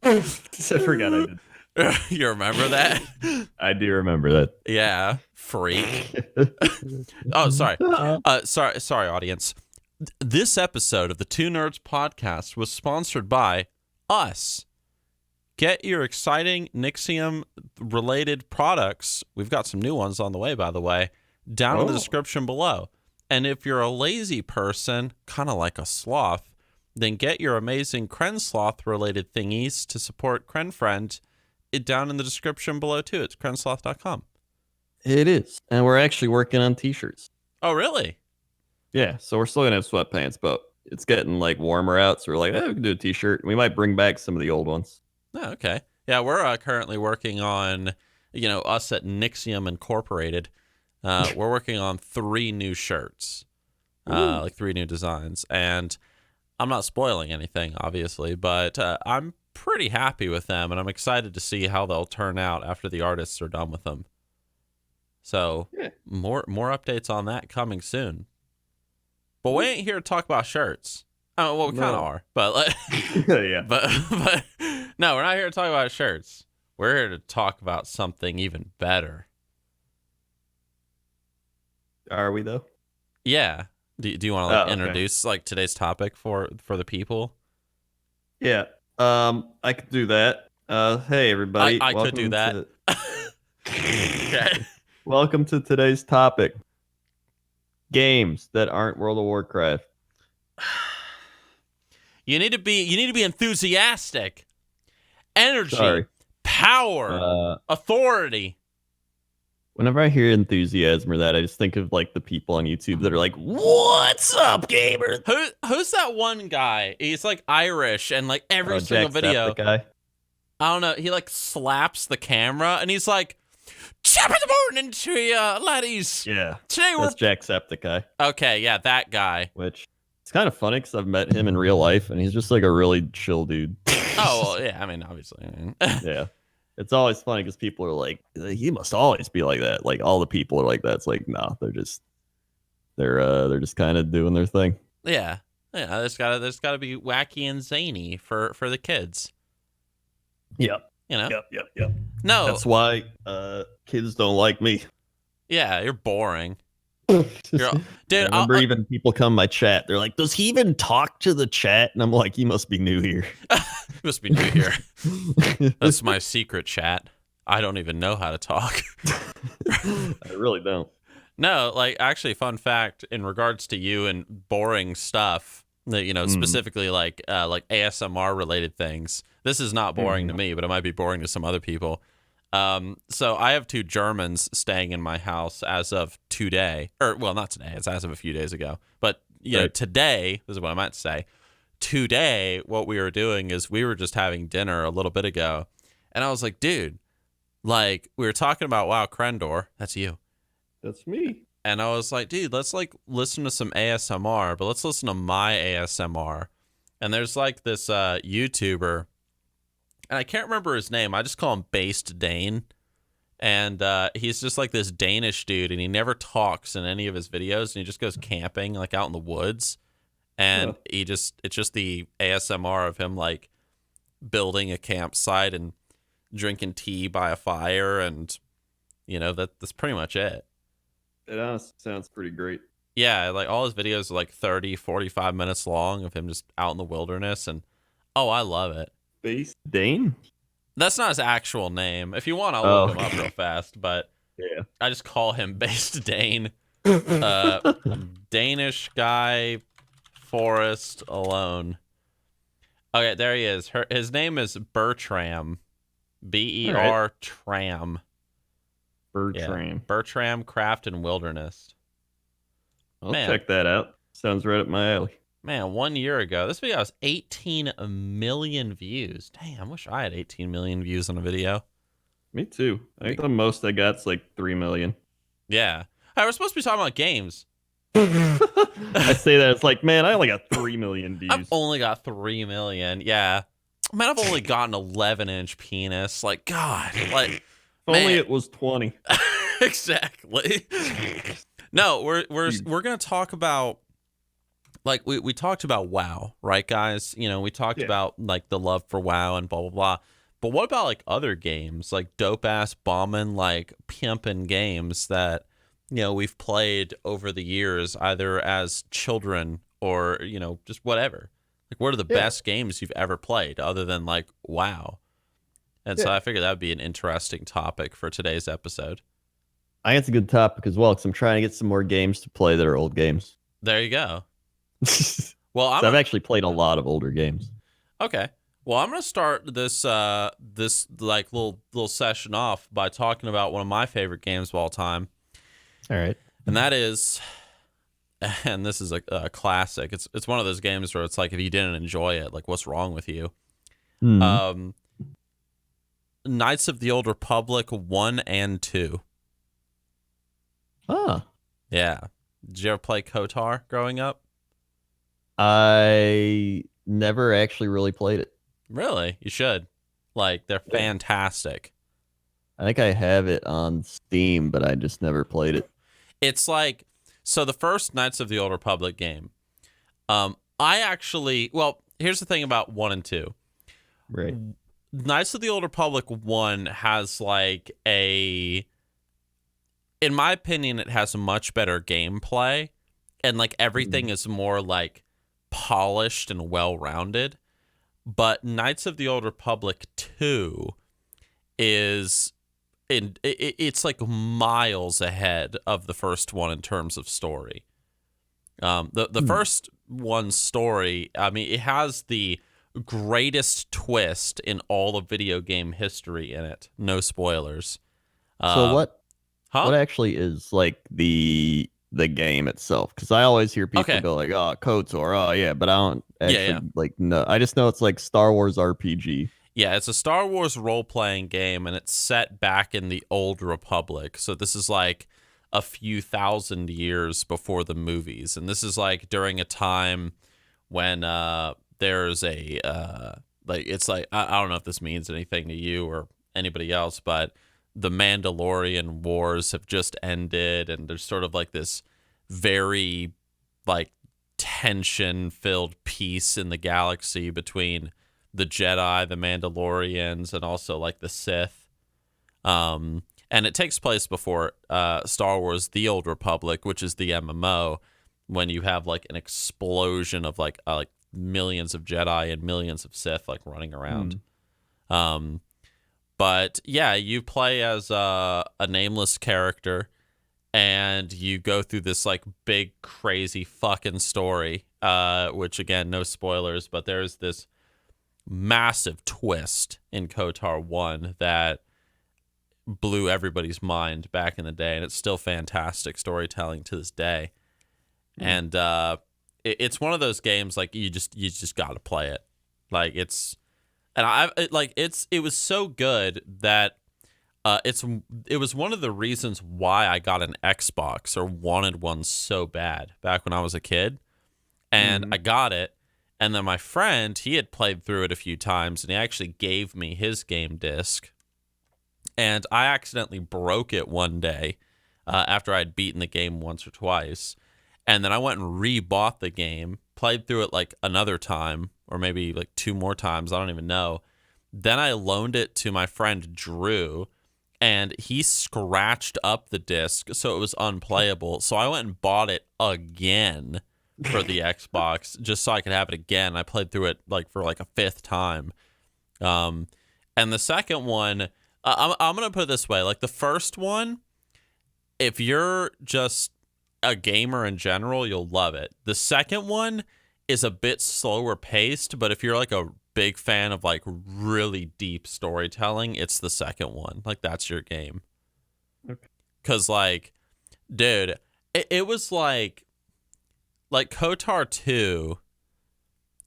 I forgot I did. You remember that? I do remember that. Yeah, freak. Oh, sorry. Sorry, audience. This episode of the Two Nerds podcast was sponsored by us. Get your exciting Nixxiom related products. We've got some new ones on the way, by the way, down in the description below. And if you're a lazy person, kind of like a sloth, then get your amazing Kren Sloth related thingies to support Kren Friend down in the description below too. It's krensloth.com. It is. And we're actually working on t-shirts. Oh, really? Yeah, so we're still gonna have sweatpants, but it's getting like warmer out, so we're like, we can do a t-shirt. We might bring back some of the old ones. Oh, okay. Yeah, we're currently working on, us at Nixxiom Incorporated. We're working on 3 new shirts, like 3 new designs. And I'm not spoiling anything, obviously, but I'm pretty happy with them, and I'm excited to see how they'll turn out after the artists are done with them. So more updates on that coming soon. But we ain't here to talk about shirts. Oh, well, we kind of are, but yeah. but no, we're not here to talk about shirts. We're here to talk about something even better. Are we though? Yeah. Do you want to introduce like today's topic for the people? Yeah. I could do that. Hey everybody. I could do that. Okay. Welcome to today's topic. Games that aren't World of Warcraft. You need to be enthusiastic. Energy, power, authority. Whenever I hear enthusiasm or that, I just think of like the people on YouTube that are like, "What's up, gamer?" Who's that one guy? He's like Irish, and like every single video. Guy. I don't know. He like slaps the camera, and he's like, "Top of the morning to you, laddies." Yeah, today that's Jacksepticeye. Okay, yeah, that guy. Which it's kind of funny because I've met him in real life, and he's just like a really chill dude. Oh well, yeah. I mean, obviously. Yeah. It's always funny because people are like, he must always be like that. Like all the people are like that. It's like, no, they're just kind of doing their thing. Yeah. There's gotta be wacky and zany for the kids. Yep. Yep. No, that's why kids don't like me. Yeah, you're boring. Dude, I remember even people come my chat. They're like, "Does he even talk to the chat?" And I'm like, "He must be new here." He must be new here. That's my secret chat. I don't even know how to talk. I really don't. No, like actually, fun fact in regards to you and boring stuff. That specifically like ASMR related things. This is not boring to me, but it might be boring to some other people. So I have 2 Germans staying in my house as of today, or well, not today. It's as of a few days ago. But today, this is what I meant to say. Today, what we were doing is we were just having dinner a little bit ago, and I was like, dude, like we were talking about WoW Krendor. That's you. That's me. And I was like, dude, let's like listen to some ASMR, but let's listen to my ASMR. And there's like this YouTuber. And I can't remember his name. I just call him Based Dane. And he's just like this Danish dude, and he never talks in any of his videos, and he just goes camping like out in the woods. And it's just the ASMR of him like building a campsite and drinking tea by a fire, and that's pretty much it. It honestly sounds pretty great. Yeah, like all his videos are like 30, 45 minutes long of him just out in the wilderness, and I love it. Based Dane? That's not his actual name. If you want, I'll look him up real fast, but yeah, I just call him Based Dane. Danish guy, forest alone. Okay, there he is. His name is Bertram. B-E-R Tram. Bertram. Yeah. Bertram Craft and Wilderness. I'll check that out. Sounds right up my alley. Man, 1 year ago, this video has 18 million views. Damn, I wish I had 18 million views on a video. Me too. I think the most I got's like 3 million. Yeah. Hey, we're supposed to be talking about games. I say that, it's like, man, I only got 3 million views. I've only got 3 million. Yeah. Man, I've only got an 11-inch penis. Like, God. Like, only it was 20. Exactly. No, we're going to talk about like we talked about WoW, right, guys? You know, we talked about like the love for WoW and blah blah blah. But what about like other games, like dope ass bombing, like pimpin' games that we've played over the years, either as children or just whatever. Like, what are the best games you've ever played other than like WoW? And so I figured that would be an interesting topic for today's episode. I think it's a good topic as well because I'm trying to get some more games to play that are old games. There you go. Well, I've actually played a lot of older games. Okay. Well, I'm gonna start this this like little session off by talking about one of my favorite games of all time. All right. And that is, and this is a classic. It's one of those games where it's like, if you didn't enjoy it, like, what's wrong with you? Knights of the Old Republic 1 and 2. Ah. Yeah. Did you ever play KOTOR growing up? I never actually really played it. Really? You should. Like, they're fantastic. I think I have it on Steam, but I just never played it. It's like, so the first Knights of the Old Republic game, here's the thing about 1 and 2. Right. Knights of the Old Republic 1 has like in my opinion, it has a much better gameplay, and like everything is more like polished and well-rounded. But Knights of the Old Republic 2 is it's like miles ahead of the first one in terms of story. The first one's story, I mean, it has the greatest twist in all of video game history in it. No spoilers. So what actually is like the game itself? Because I always hear people go like, "Oh, KOTOR, oh yeah," but I don't actually like know. I just know it's like Star Wars RPG. Yeah, it's a Star Wars role-playing game, and it's set back in the Old Republic. So this is like a few thousand years before the movies, and this is like during a time when there's a it's like I don't know if this means anything to you or anybody else, but the Mandalorian Wars have just ended, and there's sort of like this very like tension-filled peace in the galaxy between the Jedi, the Mandalorians, and also like the Sith. And it takes place before Star Wars: The Old Republic, which is the MMO, when you have like an explosion of like millions of Jedi and millions of Sith like running around. But yeah, you play as a nameless character, and you go through this like big crazy fucking story, which again, no spoilers, but there's this massive twist in KOTOR 1 that blew everybody's mind back in the day, and it's still fantastic storytelling to this day. And it's one of those games like you just got to play it. Like it was so good that it was one of the reasons why I got an Xbox or wanted one so bad back when I was a kid. And I got it. And then my friend, he had played through it a few times, and he actually gave me his game disc. And I accidentally broke it one day after I'd beaten the game once or twice. And then I went and rebought the game, played through it like another time, or maybe like 2 more times, I don't even know. Then I loaned it to my friend Drew, and he scratched up the disc so it was unplayable. So I went and bought it again for the Xbox just so I could have it again. I played through it like for like a 5th time. And the second one, I'm going to put it this way. Like the first one, if you're just a gamer in general, you'll love it. The second one is a bit slower paced, but if you're like a big fan of like really deep storytelling, it's the second one. Like that's your game. Okay. 'Cause like, dude, it was like KOTOR 2,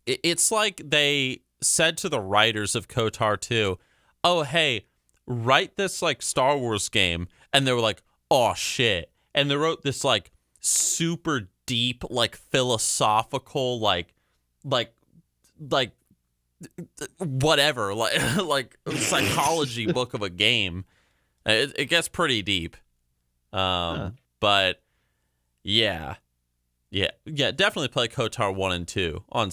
it's like they said to the writers of KOTOR 2, oh, hey, write this like Star Wars game. And they were like, oh, shit. And they wrote this like super deep, like philosophical, like whatever, like psychology book of a game. It gets pretty deep. But yeah. Yeah, definitely play KOTOR 1 and 2 on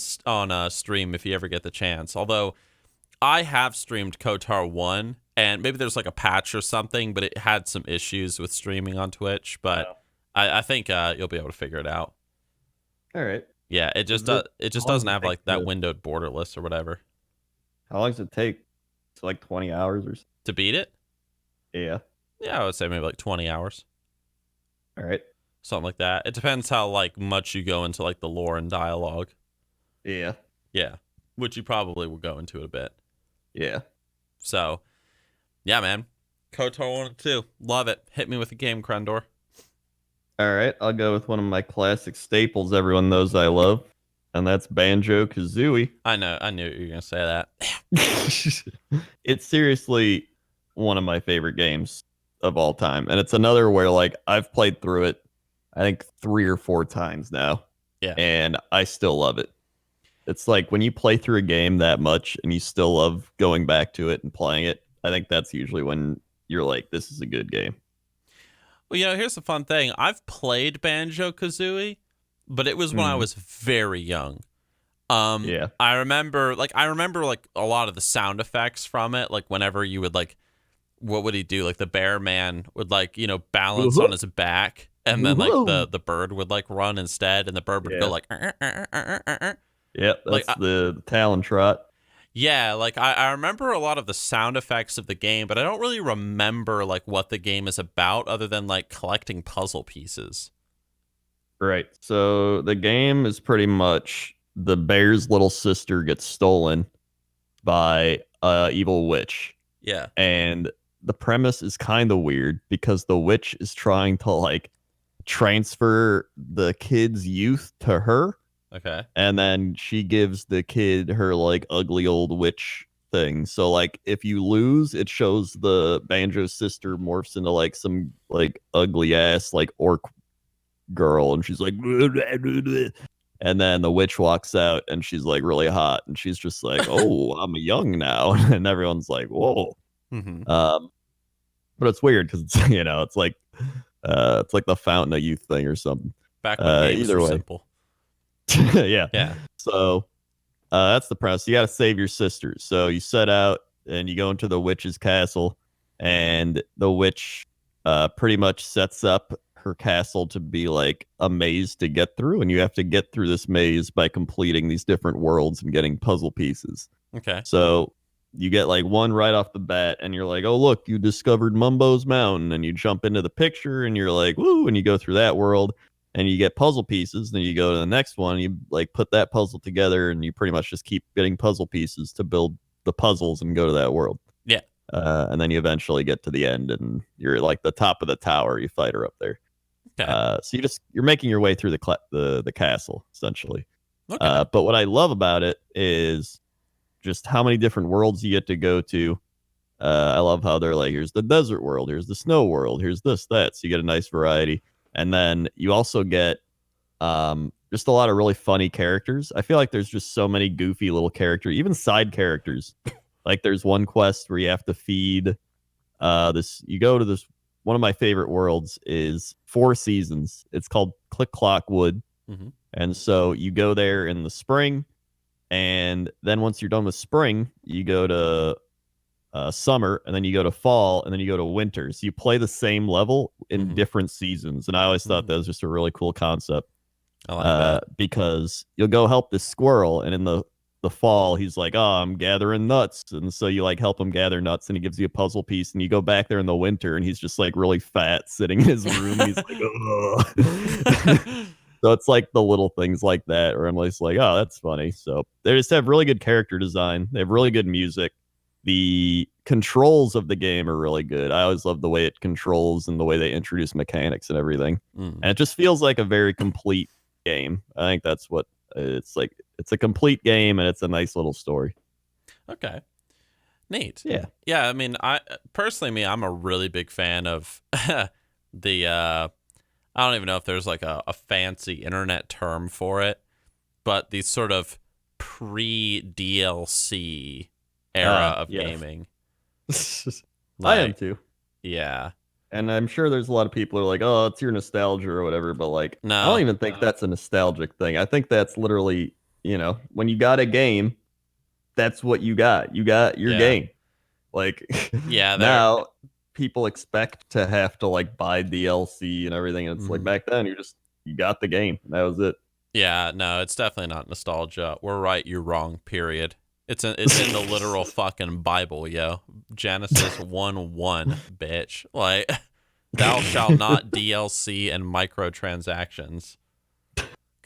stream if you ever get the chance. Although I have streamed KOTOR 1, and maybe there's like a patch or something, but it had some issues with streaming on Twitch. But I think you'll be able to figure it out. All right. Yeah, it just doesn't have like that windowed borderless or whatever. How long does it take? It's like 20 hours or something. To beat it? Yeah. Yeah, I would say maybe like 20 hours. All right. Something like that. It depends how like much you go into like the lore and dialogue. Yeah. Yeah. Which you probably will go into it a bit. Yeah. So, yeah, man. KOTOR 1 and 2. Love it. Hit me with a game, Krendor. All right. I'll go with one of my classic staples everyone knows I love, and that's Banjo-Kazooie. I knew you were going to say that. It's seriously one of my favorite games of all time. And it's another where like I've played through it I think 3 or 4 times now. Yeah. And I still love it. It's like when you play through a game that much and you still love going back to it and playing it, I think that's usually when you're like, this is a good game. Well, here's the fun thing. I've played Banjo-Kazooie, but it was when I was very young. Yeah. I remember like a lot of the sound effects from it, like whenever you would like, what would he do? Like the bear man would like, balance on his back, and then like the bird would like run instead, and the bird would go like Yeah, that's like, the Talon Trot. Yeah, like I remember a lot of the sound effects of the game, but I don't really remember like what the game is about other than like collecting puzzle pieces. Right. So the game is pretty much the bear's little sister gets stolen by a evil witch. Yeah. And the premise is kind of weird because the witch is trying to like transfer the kid's youth to her. Okay. And then she gives the kid her like ugly old witch thing. So like if you lose, it shows the Banjo sister morphs into like some like ugly ass like orc girl, and she's like and then the witch walks out and she's like really hot and she's just like, oh, I'm young now. And everyone's like, whoa. But it's weird because it's it's like the fountain of youth thing or something. Back when games were simple. Yeah. So that's the premise. You got to save your sisters. So you set out and you go into the witch's castle, and the witch pretty much sets up her castle to be like a maze to get through, and you have to get through this maze by completing these different worlds and getting puzzle pieces. Okay. So you get like one right off the bat, and you're like, oh, look, you discovered Mumbo's Mountain, and you jump into the picture, and you're like, woo, and you go through that world. And you get puzzle pieces, then you go to the next one, you like put that puzzle together, and you pretty much just keep getting puzzle pieces to build the puzzles and go to that world. Yeah. And then you eventually get to the end, and you're like the top of the tower. You fight her up there. Okay. So you're making your way through the castle essentially. Okay. But what I love about it is just how many different worlds you get to go to. I love how they're like, here's the desert world, here's the snow world, here's this, that. So you get a nice variety. And then you also get just a lot of really funny characters. I feel like there's just so many goofy little characters, even side characters. Like there's one quest where you have to feed you go to this, one of my favorite worlds is Four Seasons. It's called Click Clock Wood. Mm-hmm. And so you go there in the spring, and then once you're done with spring, you go to summer, and then you go to fall, and then you go to winter. So you play the same level in different seasons. And I always thought that was just a really cool concept. I like that. Because you'll go help this squirrel, and in the fall, he's like, oh, I'm gathering nuts. And so you like help him gather nuts, and he gives you a puzzle piece, and you go back there in the winter, and he's just like really fat sitting in his room. He's like, oh. So it's like the little things like that, where I'm just like, oh, that's funny. So they just have really good character design. They have really good music. The controls of the game are really good. I always love the way it controls and the way they introduce mechanics and everything. And it just feels like a very complete game. I think that's what it's like. It's a complete game, and it's a nice little story. Okay. Neat. Yeah. Yeah, I mean, I'm a really big fan of the I don't even know if there's like a fancy internet term for it, but these sort of pre-DLC era of gaming. I am too. Yeah. And I'm sure there's a lot of people who are like, oh, it's your nostalgia or whatever, but like I don't No. even think that's a nostalgic thing. I think that's literally, when you got a game, that's what you got. You got your Yeah. game. Like Yeah, they're now people expect to have to like buy DLC and everything. And it's like back then you got the game. And that was it. Yeah, no, it's definitely not nostalgia. We're right, you're wrong, period. It's in the literal fucking Bible, yo. Genesis 1:1, bitch. Like, thou shalt not DLC and microtransactions.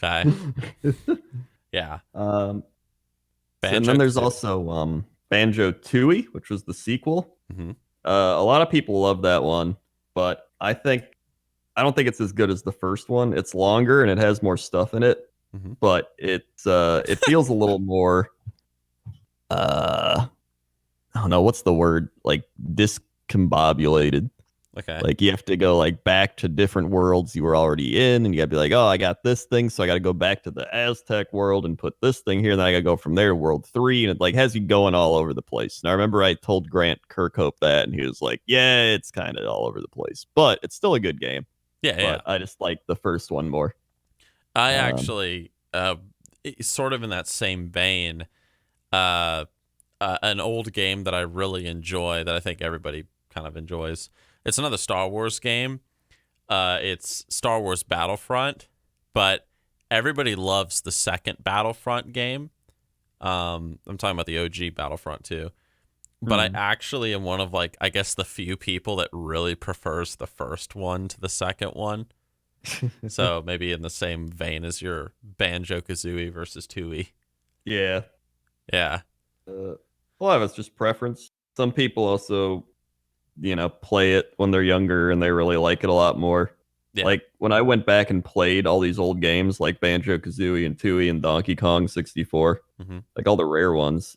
Okay. Yeah. And then there's also Banjo Tooie, which was the sequel. Mm-hmm. A lot of people love that one, but I don't think it's as good as the first one. It's longer and it has more stuff in it, but it feels a little more I don't know what's the word, like discombobulated. Okay. Like you have to go like back to different worlds you were already in, and you gotta be like, oh, I got this thing, so I gotta go back to the Aztec world and put this thing here, and then I gotta go from there to World 3, and it like has you going all over the place. And I remember I told Grant Kirkhope that, and he was like, yeah, it's kind of all over the place, but it's still a good game. Yeah, But I just like the first one more. I actually, sort of in that same vein, an old game that I really enjoy that I think everybody kind of enjoys. It's another Star Wars game. It's Star Wars Battlefront, but everybody loves the second Battlefront game. I'm talking about the OG Battlefront too. But I actually am one of like, I guess the few people that really prefers the first one to the second one. So maybe in the same vein as your Banjo-Kazooie versus Tooie. Yeah. Yeah. A lot of it's just preference. Some people also, play it when they're younger and they really like it a lot more. Yeah. Like when I went back and played all these old games like Banjo Kazooie and Tooie and Donkey Kong 64, like all the rare ones,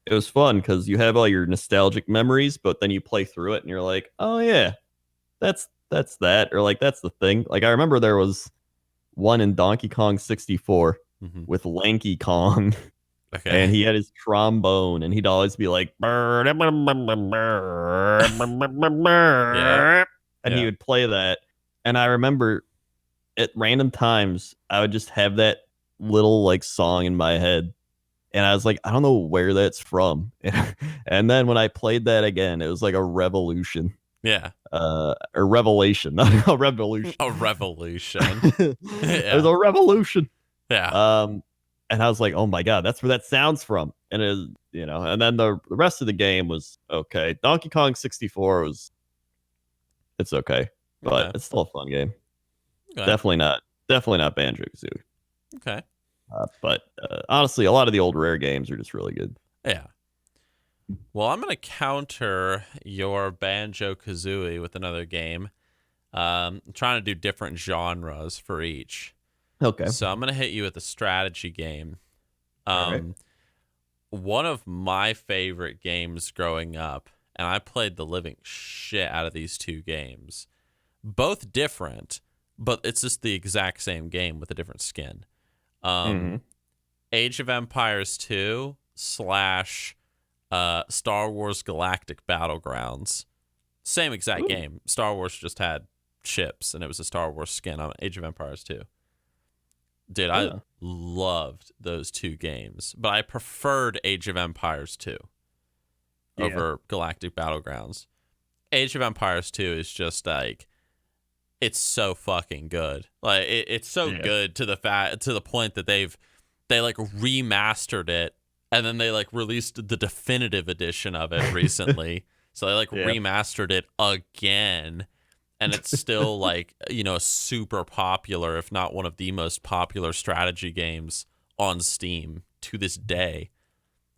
it was fun because you have all your nostalgic memories, but then you play through it and you're like, oh yeah, that's that, or like that's the thing. Like I remember there was one in Donkey Kong 64 with Lanky Kong. Okay. And he had his trombone, and he'd always be like, and he would play that. And I remember at random times, I would just have that little like song in my head. And I was like, I don't know where that's from. And then when I played that again, it was like a revolution. Yeah. Or revelation, not a revolution. A revolution. It was a revolution. Yeah. And I was like, oh my God, that's where that sounds from. And it, and then the rest of the game was okay. Donkey Kong 64 it's okay, but it's still a fun game. Okay. Definitely not Banjo-Kazooie. Okay. But honestly, a lot of the old rare games are just really good. Yeah. Well, I'm going to counter your Banjo-Kazooie with another game. I'm trying to do different genres for each. Okay. So I'm going to hit you with a strategy game. Right. One of my favorite games growing up, and I played the living shit out of these two games. Both different, but it's just the exact same game with a different skin. Age of Empires 2 / Star Wars Galactic Battlegrounds. Same exact game. Star Wars just had ships, and it was a Star Wars skin on Age of Empires 2. Dude, I loved those two games, but I preferred Age of Empires 2 over Galactic Battlegrounds. Age of Empires 2 is just like, it's so fucking good. Like it's so good to the point that they like remastered it, and then they like released the definitive edition of it recently. So they like remastered it again. And it's still like, super popular, if not one of the most popular strategy games on Steam to this day.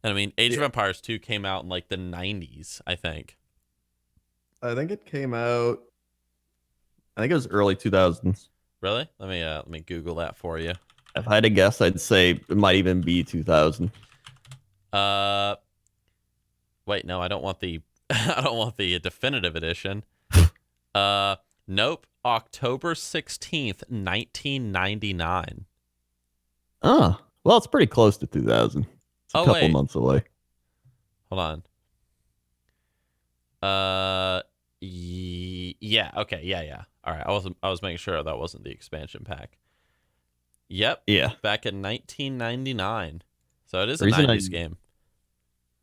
And I mean, Age of Empires 2 came out in like the 90s, I think. I think it came out, I think it was early 2000s. Really? Let me Google that for you. If I had to guess, I'd say it might even be 2000. Wait, no, I don't want the definitive edition. Nope. October 16th, 1999. Oh, well, it's pretty close to 2000. It's a couple months away. Hold on. Yeah, Yeah. Okay. Yeah. All right. I was making sure that wasn't the expansion pack. Yep. Yeah. Back in 1999. So it is The a reason 90s game.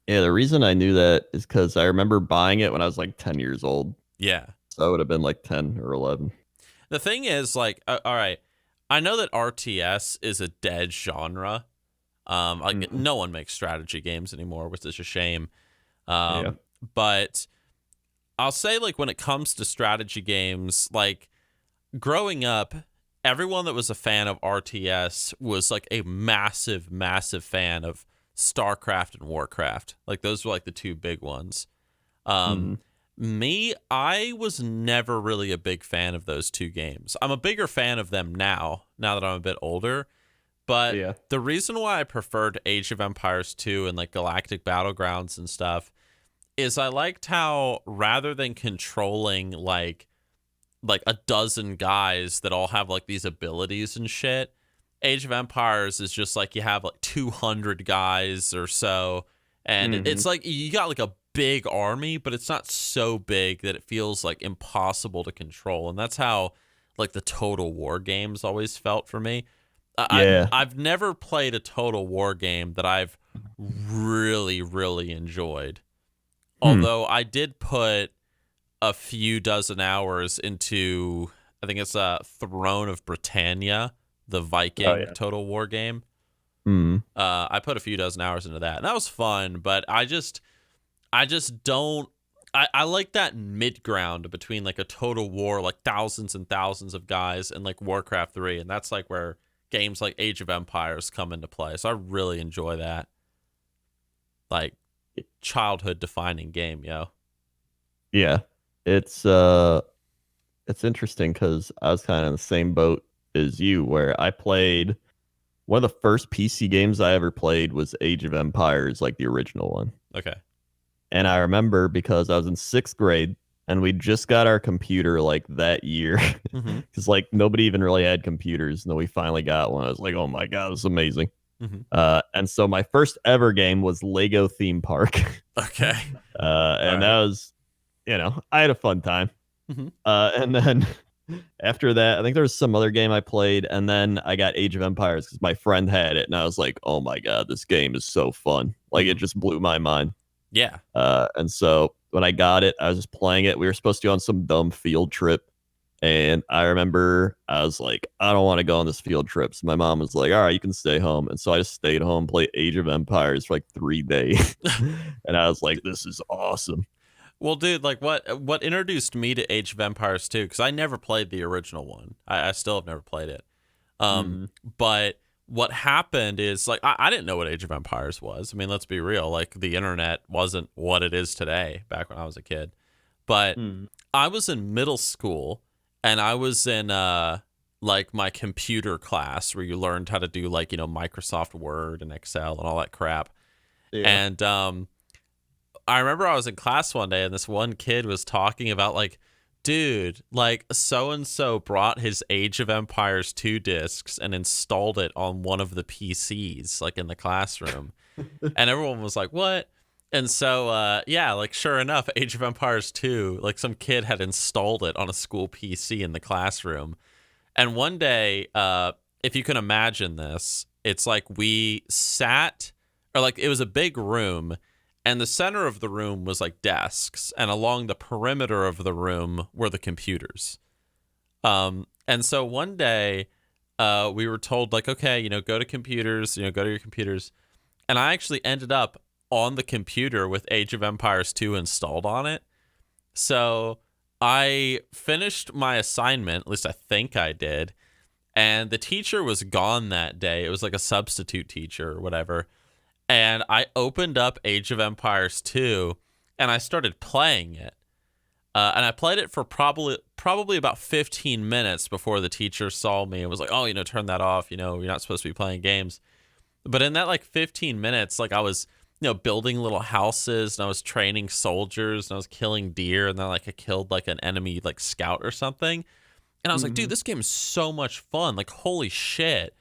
Yeah, the reason I knew that is because I remember buying it when I was like 10 years old. Yeah. So I would have been like 10 or 11. The thing is, like, all right, I know that RTS is a dead genre. Like no one makes strategy games anymore, which is a shame. Yeah. But I'll say, like, when it comes to strategy games, like, growing up, everyone that was a fan of RTS was like a massive, massive fan of StarCraft and Warcraft. Like, those were like the two big ones. Me, I was never really a big fan of those two games. I'm a bigger fan of them now that I'm a bit older. But Yeah. the reason why I preferred Age of Empires 2 and like Galactic Battlegrounds and stuff is I liked how, rather than controlling like a dozen guys that all have like these abilities and shit, Age of Empires is just like you have like 200 guys or so, and it's like you got like a big army, but it's not so big that it feels like impossible to control. And that's how like the Total War games always felt for me. I've never played a Total War game that I've really, really enjoyed. Although I did put a few dozen hours into, I think it's Throne of Britannia, the Viking Total War game. I put a few dozen hours into that, and that was fun. But I just don't. I like that mid ground between like a Total War, like thousands and thousands of guys, and like Warcraft 3, and that's like where games like Age of Empires come into play. So I really enjoy that, like, childhood defining game, yo. Yeah. It's interesting because I was kind of in the same boat as you, where I played one of the first PC games I ever played was Age of Empires, like the original one. Okay. And I remember because I was in 6th grade and we just got our computer like that year because like nobody even really had computers. And then we finally got one. I was like, oh my God, this is amazing. And so my first ever game was Lego Theme Park. Okay. And that was, I had a fun time. And then after that, I think there was some other game I played, and then I got Age of Empires because my friend had it, and I was like, oh my God, this game is so fun. Like, it just blew my mind. Yeah. And so when I got it, I was just playing it. We were supposed to go on some dumb field trip. And I remember I was like, I don't want to go on this field trip. So my mom was like, all right, you can stay home. And so I just stayed home, played Age of Empires for like 3 days. And I was like, this is awesome. Well, dude, like what introduced me to Age of Empires 2, because I never played the original one. I still have never played it. But what happened is, like, I didn't know what Age of Empires was. I mean, let's be real. Like, the internet wasn't what it is today back when I was a kid. But I was in middle school, and I was in like my computer class where you learned how to do like, Microsoft Word and Excel and all that crap. Yeah. And I remember I was in class one day and this one kid was talking about like, dude, like so-and-so brought his Age of Empires 2 discs and installed it on one of the PCs, like in the classroom. And everyone was like, what? And so, yeah, like sure enough, Age of Empires 2, like some kid had installed it on a school PC in the classroom. And one day, if you can imagine this, it's like we sat, or like it was a big room, and the center of the room was like desks, and along the perimeter of the room were the computers. And so one day, we were told like, okay, go to computers, go to your computers. And I actually ended up on the computer with Age of Empires 2 installed on it. So I finished my assignment, at least I think I did, and the teacher was gone that day. It was like a substitute teacher or whatever. And I opened up Age of Empires 2, and I started playing it. And I played it for probably about 15 minutes before the teacher saw me and was like, oh, turn that off. You're not supposed to be playing games. But in that like 15 minutes, like I was, building little houses, and I was training soldiers, and I was killing deer, and then like I killed like an enemy like scout or something. And I was like, dude, this game is so much fun. Like, holy shit.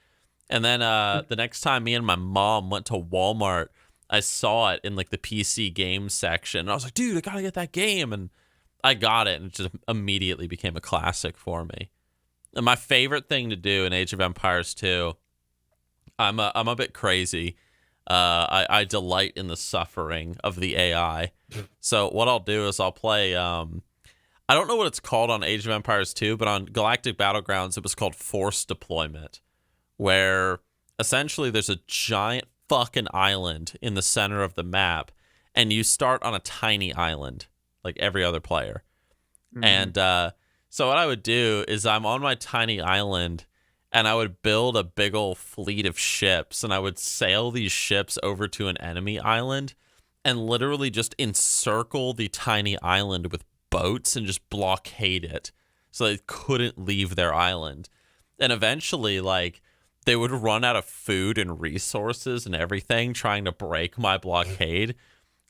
And then the next time me and my mom went to Walmart, I saw it in like the PC game section. And I was like, dude, I gotta get that game. And I got it, and it just immediately became a classic for me. And my favorite thing to do in Age of Empires 2, I'm a bit crazy. I delight in the suffering of the AI. So what I'll do is I'll play. I don't know what it's called on Age of Empires 2, but on Galactic Battlegrounds, it was called Forced Deployment, where essentially there's a giant fucking island in the center of the map, and you start on a tiny island, like every other player. Mm-hmm. And so what I would do is I'm on my tiny island, and I would build a big old fleet of ships, and I would sail these ships over to an enemy island and literally just encircle the tiny island with boats and just blockade it so they couldn't leave their island. And eventually, like, they would run out of food and resources and everything trying to break my blockade.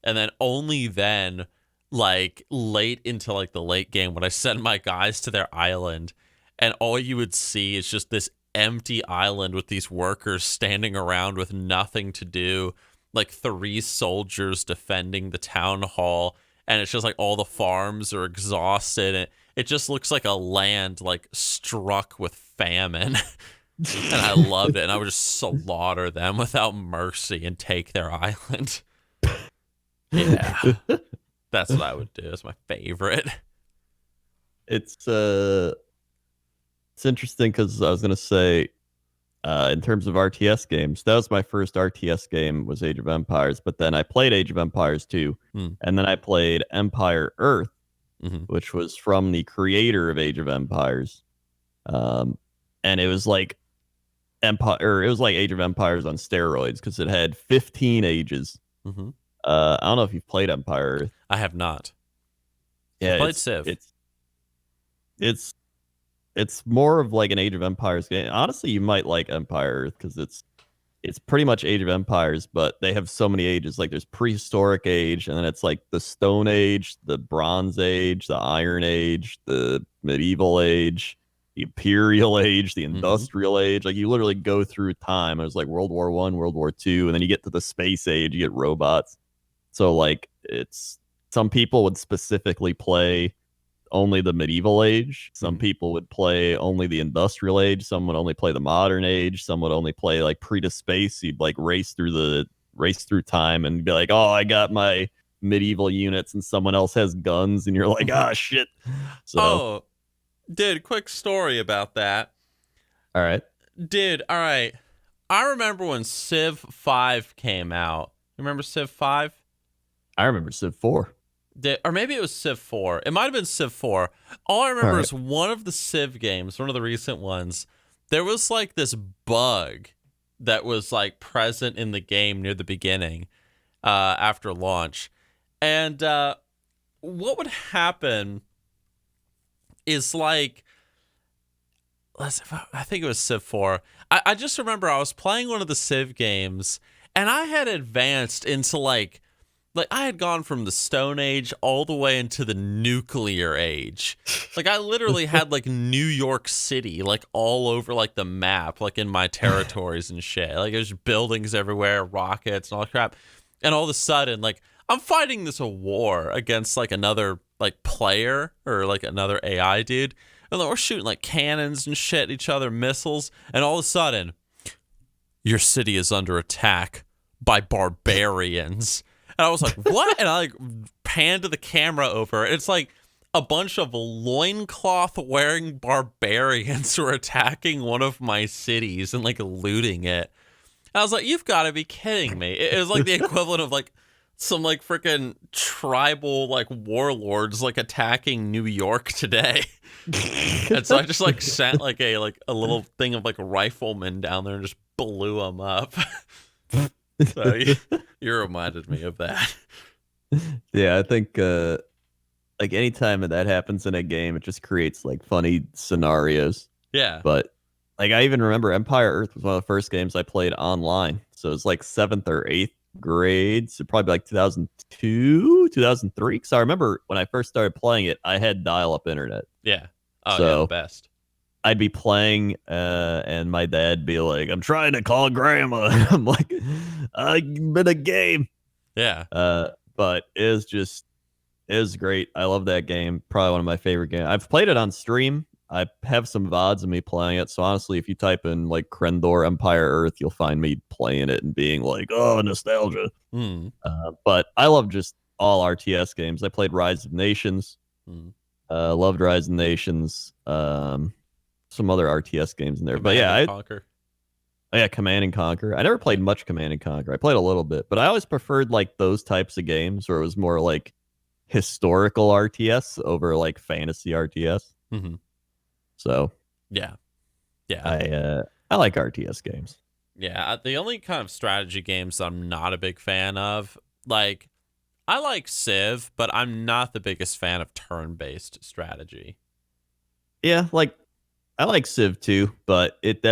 And then only then, like, late into, like, the late game, would I send my guys to their island, and all you would see is just this empty island with these workers standing around with nothing to do, like 3 soldiers defending the town hall, and it's just like all the farms are exhausted, and it just looks like a land like struck with famine. And I loved it, and I would just slaughter them without mercy and take their island. Yeah, that's what I would do. It's my favorite. It's interesting because I was gonna say, in terms of RTS games, that was my first RTS game, was Age of Empires. But then I played Age of Empires 2, and then I played Empire Earth, which was from the creator of Age of Empires, and it was like Empire. It was like Age of Empires on steroids because it had 15 ages. I don't know if you've played Empire Earth. I have not. Yeah, I played Civ. It's more of like an Age of Empires game. Honestly, you might like Empire Earth because it's pretty much Age of Empires, but they have so many ages. Like there's prehistoric age, and then it's like the Stone Age, the Bronze Age, the Iron Age, the Medieval Age, the Imperial Age, the Industrial Age. Like you literally go through time. It was like World War I, World War II, and then you get to the Space Age, you get robots. So like some people would specifically play only the medieval age. Some people would play only the industrial age. Some would only play the modern age. Some would only play like pre to space. You'd like race through time and be like, oh, I got my medieval units, and someone else has guns, and you're like, ah, shit. So, dude, quick story about that. All right. Dude, all right. I remember when Civ 5 came out. Remember Civ 5? I remember Civ 4. Or maybe it was Civ 4. It might have been Civ 4. All I remember is one of the Civ games, one of the recent ones, there was like this bug that was like present in the game near the beginning after launch. And what would happen is like, I think it was Civ 4. I just remember I was playing one of the Civ games, and I had advanced into like I had gone from the Stone Age all the way into the nuclear age. Like I literally had like New York City like all over like the map, like in my territories and shit. Like there's buildings everywhere, rockets and all that crap. And all of a sudden, like I'm fighting this war against like another like player or like another AI dude. And like, we're shooting like cannons and shit at each other, missiles. And all of a sudden, your city is under attack by barbarians. And I was like, what? And I like panned the camera over. It's like a bunch of loincloth wearing barbarians were attacking one of my cities and like looting it. And I was like, you've got to be kidding me. It was like the equivalent of like some like freaking tribal like warlords like attacking New York today. And so I just like sent like a little thing of like riflemen down there and just blew them up. So you reminded me of that. Yeah, I think like anytime that happens in a game, it just creates like funny scenarios. Yeah. But like I even remember Empire Earth was one of the first games I played online. So it was like 7th or 8th grade. So probably like 2002, 2003. Because I remember when I first started playing it, I had dial-up internet. Yeah. Oh, so, yeah, the best. I'd be playing, and my dad'd be like, "I'm trying to call grandma." And I'm like, "I'm in a game." Yeah. But it was just, It is great. I love that game. Probably one of my favorite games. I've played it on stream. I have some VODs of me playing it. So honestly, if you type in like Krendor Empire Earth, you'll find me playing it and being like, oh, nostalgia. But I love just all RTS games. I played Rise of Nations. Loved Rise of Nations. Some other RTS games in there. Command and Conquer. Yeah, Command and Conquer. I never played much Command and Conquer. I played a little bit, but I always preferred like those types of games where it was more like historical RTS over like fantasy RTS. So yeah, I like RTS games. Yeah, the only kind of strategy games I'm not a big fan of, like, I like Civ, but I'm not the biggest fan of turn-based strategy. Yeah, like I like Civ too, but it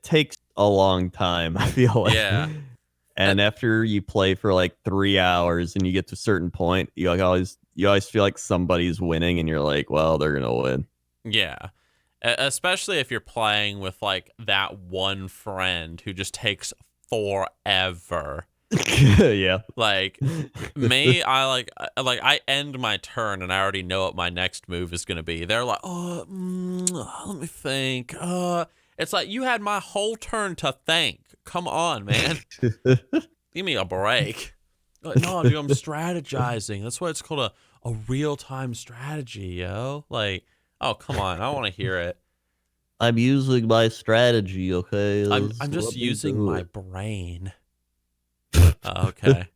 takes a long time, I feel like. Yeah. And after you play for like 3 hours and you get to a certain point, you always feel like somebody's winning and you're like, well, they're going to win. Yeah. Especially if you're playing with like that one friend who just takes forever. Yeah. Like me, I end my turn and I already know what my next move is going to be. They're like, "Oh, let me think." It's like you had my whole turn to think. Come on, man. Give me a break. Like, no, dude, I'm strategizing. That's why it's called a real-time strategy, yo. Like, oh, come on. I want to hear it. I'm using my strategy, okay? I'm just using my brain. Okay.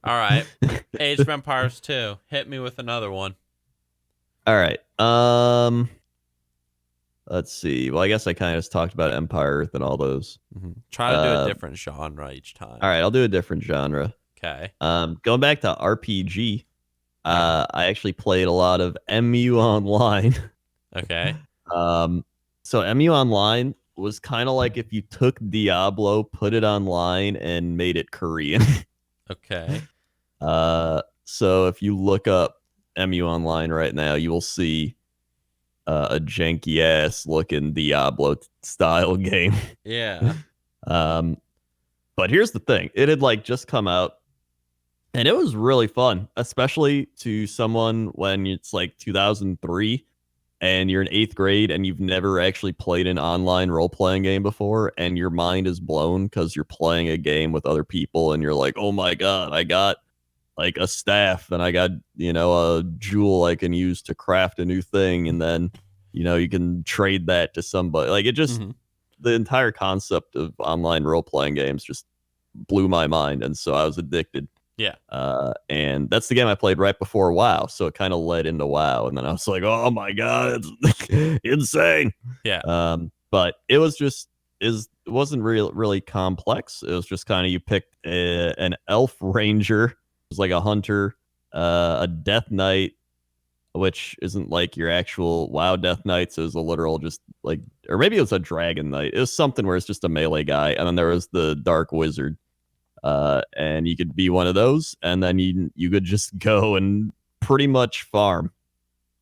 All right. Age of Empires 2. Hit me with another one. All right. Let's see. Well, I guess I kind of just talked about Empire Earth and all those. Try to do a different genre each time. All right, I'll do a different genre. Okay. Going back to RPG, I actually played a lot of MU Online. Okay. So MU Online was kind of like if you took Diablo, put it online, and made it Korean. Okay. So if you look up MU Online right now, you will see a janky ass looking Diablo style game. Yeah. But here's the thing: it had like just come out, and it was really fun, especially to someone when it's like 2003 and you're in 8th grade and you've never actually played an online role-playing game before, and your mind is blown because you're playing a game with other people and you're like, oh my god, I got like a staff and I got, a jewel I can use to craft a new thing, and then, you can trade that to somebody. Like, it just, the entire concept of online role-playing games just blew my mind, and so I was addicted. Yeah. And that's the game I played right before WoW, so it kind of led into WoW, and then I was like, oh my god, it's insane. Yeah. But it was just it wasn't really complex. It was just kind of you picked an elf ranger, it was like a hunter, a death knight, which isn't like your actual WoW death knights. It was a literal just like, or maybe it was a dragon knight. It was something where it's just a melee guy, and then there was the dark wizard. And you could be one of those, and then you could just go and pretty much farm.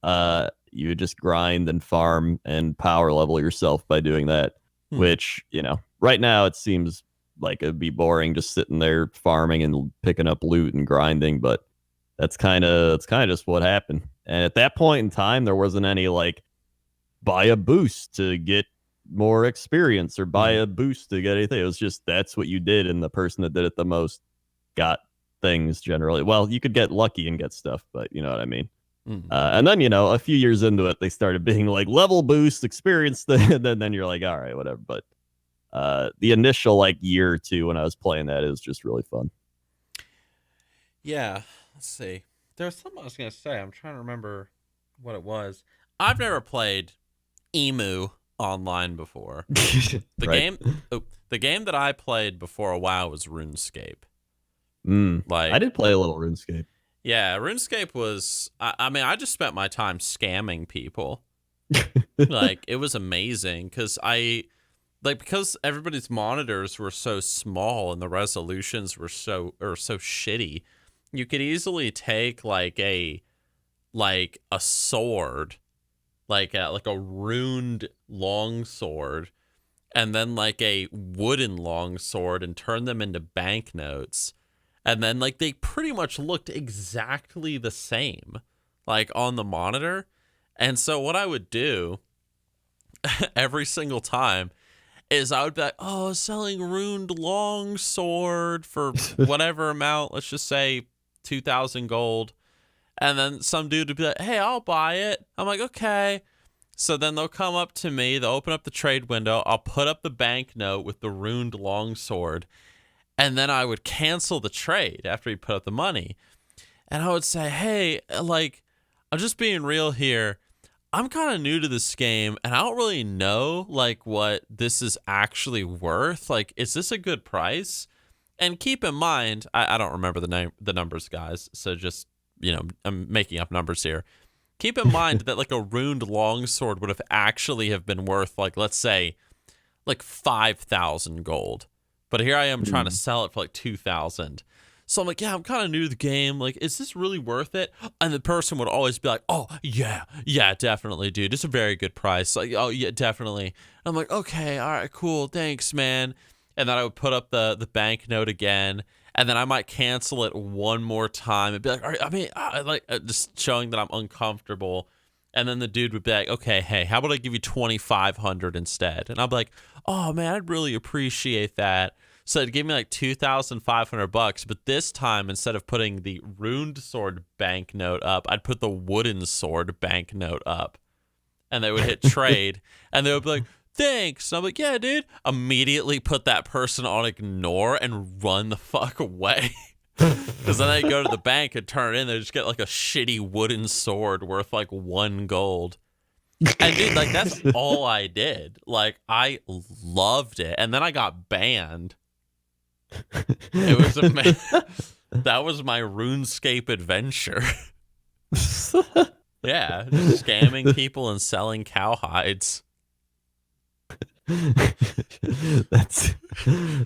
You would just grind and farm and power level yourself by doing that, which, right now it seems like it'd be boring just sitting there farming and picking up loot and grinding, but that's kind of just what happened. And at that point in time, there wasn't any like buy a boost to get more experience or buy a boost to get anything. It was just that's what you did, and the person that did it the most got things generally. Well, you could get lucky and get stuff, but you know what I mean. And then, a few years into it, they started being like level boost, experience, and then you're like, all right, whatever. But the initial like year or two when I was playing that, it was just really fun. Yeah, let's see. There was something I was gonna say. I'm trying to remember what it was. I've never played Emu online before. The game that I played before a WoW was RuneScape. Like, I did play a little RuneScape. Yeah, RuneScape was, I mean, I just spent my time scamming people. Like, it was amazing because because everybody's monitors were so small and the resolutions were so shitty, you could easily take like a sword, like a runed long sword, and then like a wooden long sword, and turn them into banknotes, And then like they pretty much looked exactly the same, like on the monitor. And so what I would do every single time is I would be like, oh, selling runed longsword for whatever amount, let's just say 2,000 gold. And then some dude would be like, hey, I'll buy it. I'm like, okay. So then they'll come up to me, they'll open up the trade window, I'll put up the banknote with the runed longsword, and then I would cancel the trade after he put up the money. And I would say, hey, like, I'm just being real here. I'm kind of new to this game, and I don't really know, like, what this is actually worth. Like, is this a good price? And keep in mind, I don't remember the numbers, guys, so just, I'm making up numbers here. Keep in mind that like a runed longsword would have actually have been worth like, let's say, like 5,000 gold. But here I am trying to sell it for like 2,000. So I'm like, yeah, I'm kind of new to the game. Like, is this really worth it? And the person would always be like, oh, yeah, definitely, dude. It's a very good price. Like, oh, yeah, definitely. And I'm like, okay, all right, cool. Thanks, man. And then I would put up the banknote again. And then I might cancel it one more time and be like, all right, I mean, just showing that I'm uncomfortable. And then the dude would be like, okay, hey, how about I give you 2,500 instead? And I'll be like, oh man, I'd really appreciate that. So it'd give me like $2,500, but this time instead of putting the runed sword banknote up, I'd put the wooden sword banknote up. And they would hit trade, and they would be like, thanks. And I'm like, yeah, dude. Immediately put that person on ignore and run the fuck away. Because then they go to the bank and turn it in. They just get like a shitty wooden sword worth like 1 gold. And dude, like that's all I did. Like I loved it. And then I got banned. It was that was my RuneScape adventure. Yeah, just scamming people and selling cowhides.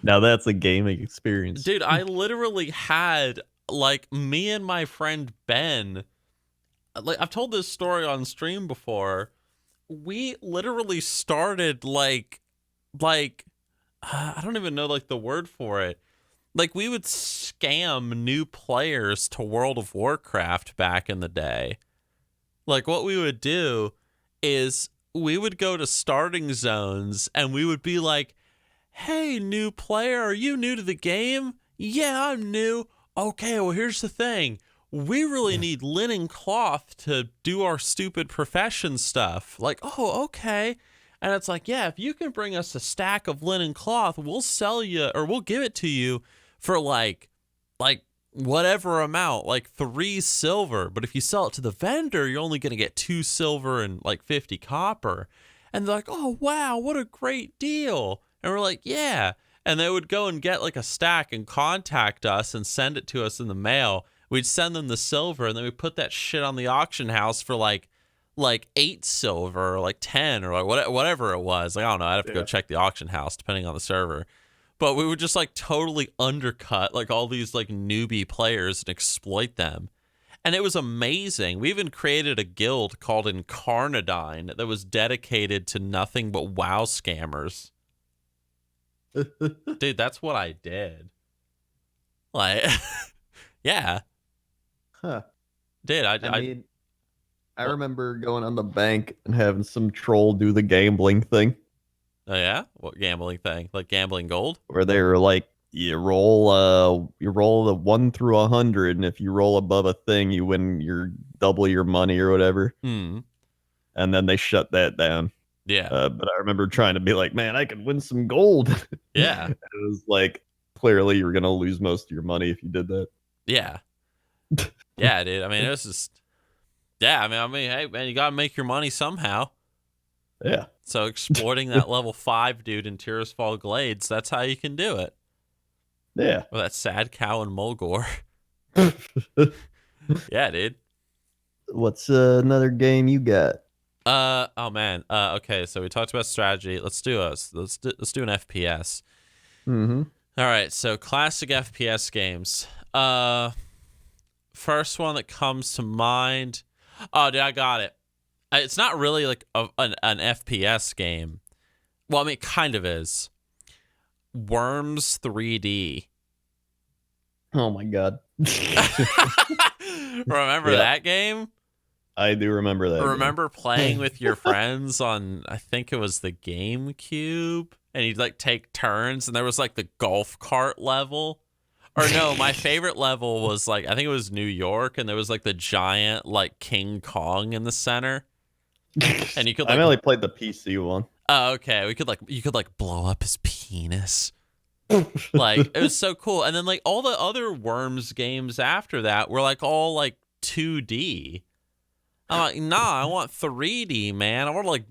That's a gaming experience, dude. I literally had like me and my friend Ben, like I've told this story on stream before. We literally started like I don't even know like the word for it. Like we would scam new players to World of Warcraft back in the day. Like what we would do is we would go to starting zones and we would be like, hey, new player, are you new to the game? Yeah, I'm new. Okay, well, here's the thing. We really need linen cloth to do our stupid profession stuff. Like, oh, okay. And it's like, yeah, if you can bring us a stack of linen cloth, we'll sell you or we'll give it to you for like whatever amount, like 3 silver. But if you sell it to the vendor, you're only going to get 2 silver and like 50 copper. And they're like, oh, wow, what a great deal. And we're like, yeah. And they would go and get like a stack and contact us and send it to us in the mail. We'd send them the silver and then we'd put that shit on the auction house for like 8 silver or like 10 or like whatever it was. Like, I don't know. I'd have to go check the auction house depending on the server. But we would just like totally undercut like all these like newbie players and exploit them. And it was amazing. We even created a guild called Incarnadine that was dedicated to nothing but WoW scammers. Dude, that's what I did. Like, yeah. Huh. Dude, I remember going on the bank and having some troll do the gambling thing. Oh yeah? What gambling thing? Like gambling gold? Where they were like, you roll the 1 through 100, and if you roll above a thing, you win your double your money or whatever. And then they shut that down. Yeah. But I remember trying to be like, man, I could win some gold. Yeah. It was like, clearly you were gonna lose most of your money if you did that. Yeah. Yeah, dude. I mean, it was just, yeah. I mean, hey, man, you gotta make your money somehow. Yeah. So exploiting that level 5 dude in Tirisfal Glades, that's how you can do it. Yeah. With that sad cow and Mulgore. Yeah, dude. What's another game you got? Oh man. Okay, so we talked about strategy. Let's do an FPS. Mm-hmm. All right, so classic FPS games. First one that comes to mind. Oh, dude, I got it. It's not really like an FPS game. Well, I mean, it kind of is. Worms 3D. Oh my god. Remember that game? I do remember that. Remember playing with your friends on, I think it was the GameCube, and you'd like take turns, and there was like the golf cart level. Or no, my favorite level was like, I think it was New York, and there was like the giant like King Kong in the center. And you could like, I only played the PC one. Oh, okay. You could like blow up his penis. Like it was so cool. And then like all the other Worms games after that were like all like 2D. I'm like, nah, I want 3D, man. I want to like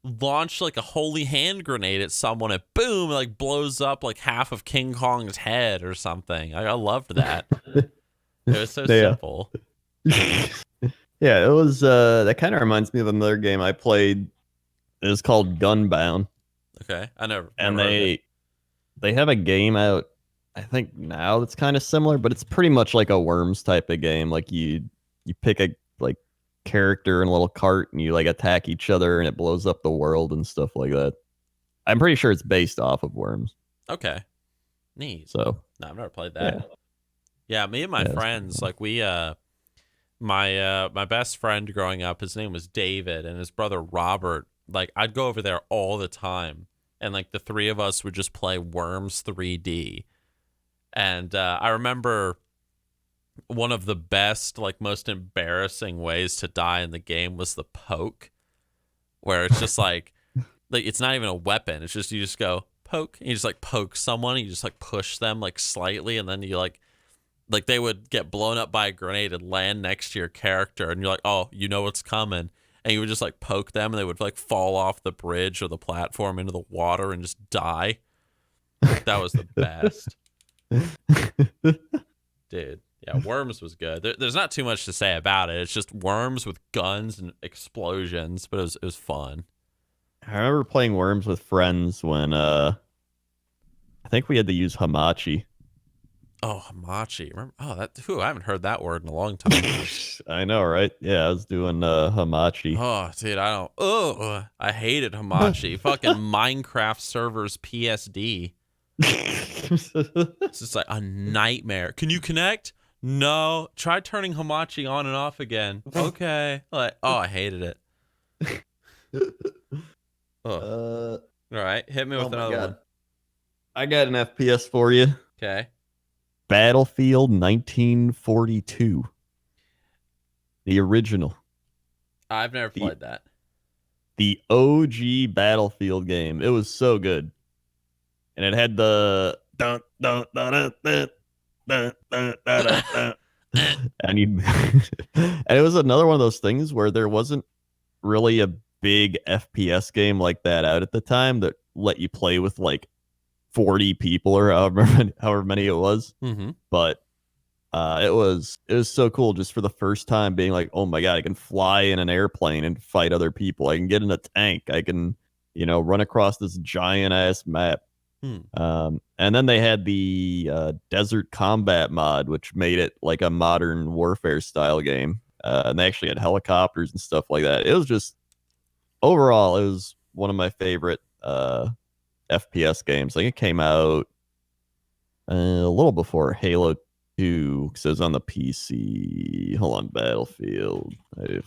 launch like a holy hand grenade at someone and boom, it like blows up like half of King Kong's head or something. I loved that. It was so simple. Yeah, it was that kind of reminds me of another game I played. It was called Gunbound. Okay. I never and they have a game out, I think now, that's kind of similar, but it's pretty much like a Worms type of game. Like you pick a like character in a little cart and you like attack each other and it blows up the world and stuff like that. I'm pretty sure it's based off of Worms. Okay. Neat. So no, I've never played that. Yeah, me and my friends, like we my best friend growing up, his name was David, and his brother Robert, like I'd go over there all the time, and like the three of us would just play Worms 3D. And I remember one of the best, like most embarrassing ways to die in the game was the poke, where it's just like it's not even a weapon. It's just you just go poke, and you just like poke someone, and you just like push them like slightly, and then you like they would get blown up by a grenade and land next to your character, and you're like, oh, you know what's coming. And you would just like poke them, and they would like fall off the bridge or the platform into the water and just die. That was the best. Dude, yeah, Worms was good. There's not too much to say about it. It's just Worms with guns and explosions, but it was fun. I remember playing Worms with friends when I think we had to use Hamachi. Oh, Hamachi. Remember? Oh, I haven't heard that word in a long time. I know, right? Yeah, I was doing Hamachi. Oh, dude, I hated Hamachi. Fucking Minecraft servers PSD. It's just like a nightmare. Can you connect? No. Try turning Hamachi on and off again. Okay. Like, oh, I hated it. All right, hit me with another one. I got an FPS for you. Okay. Battlefield 1942. The original. I've never played that. The OG Battlefield game. It was so good. And it had the dun, dun, dun, dun, dun, dun, dun, dun, dun, dun. And it was another one of those things where there wasn't really a big FPS game like that out at the time that let you play with like 40 people or however many it was. Mm-hmm. But it was so cool just for the first time being like, oh my god, I can fly in an airplane and fight other people. I can get in a tank. I can, run across this giant ass map. And then they had the desert combat mod, which made it like a modern warfare style game. And they actually had helicopters and stuff like that. It was just overall, it was one of my favorite FPS games. Like it came out a little before Halo 2 because it was on the PC. Hold on, Battlefield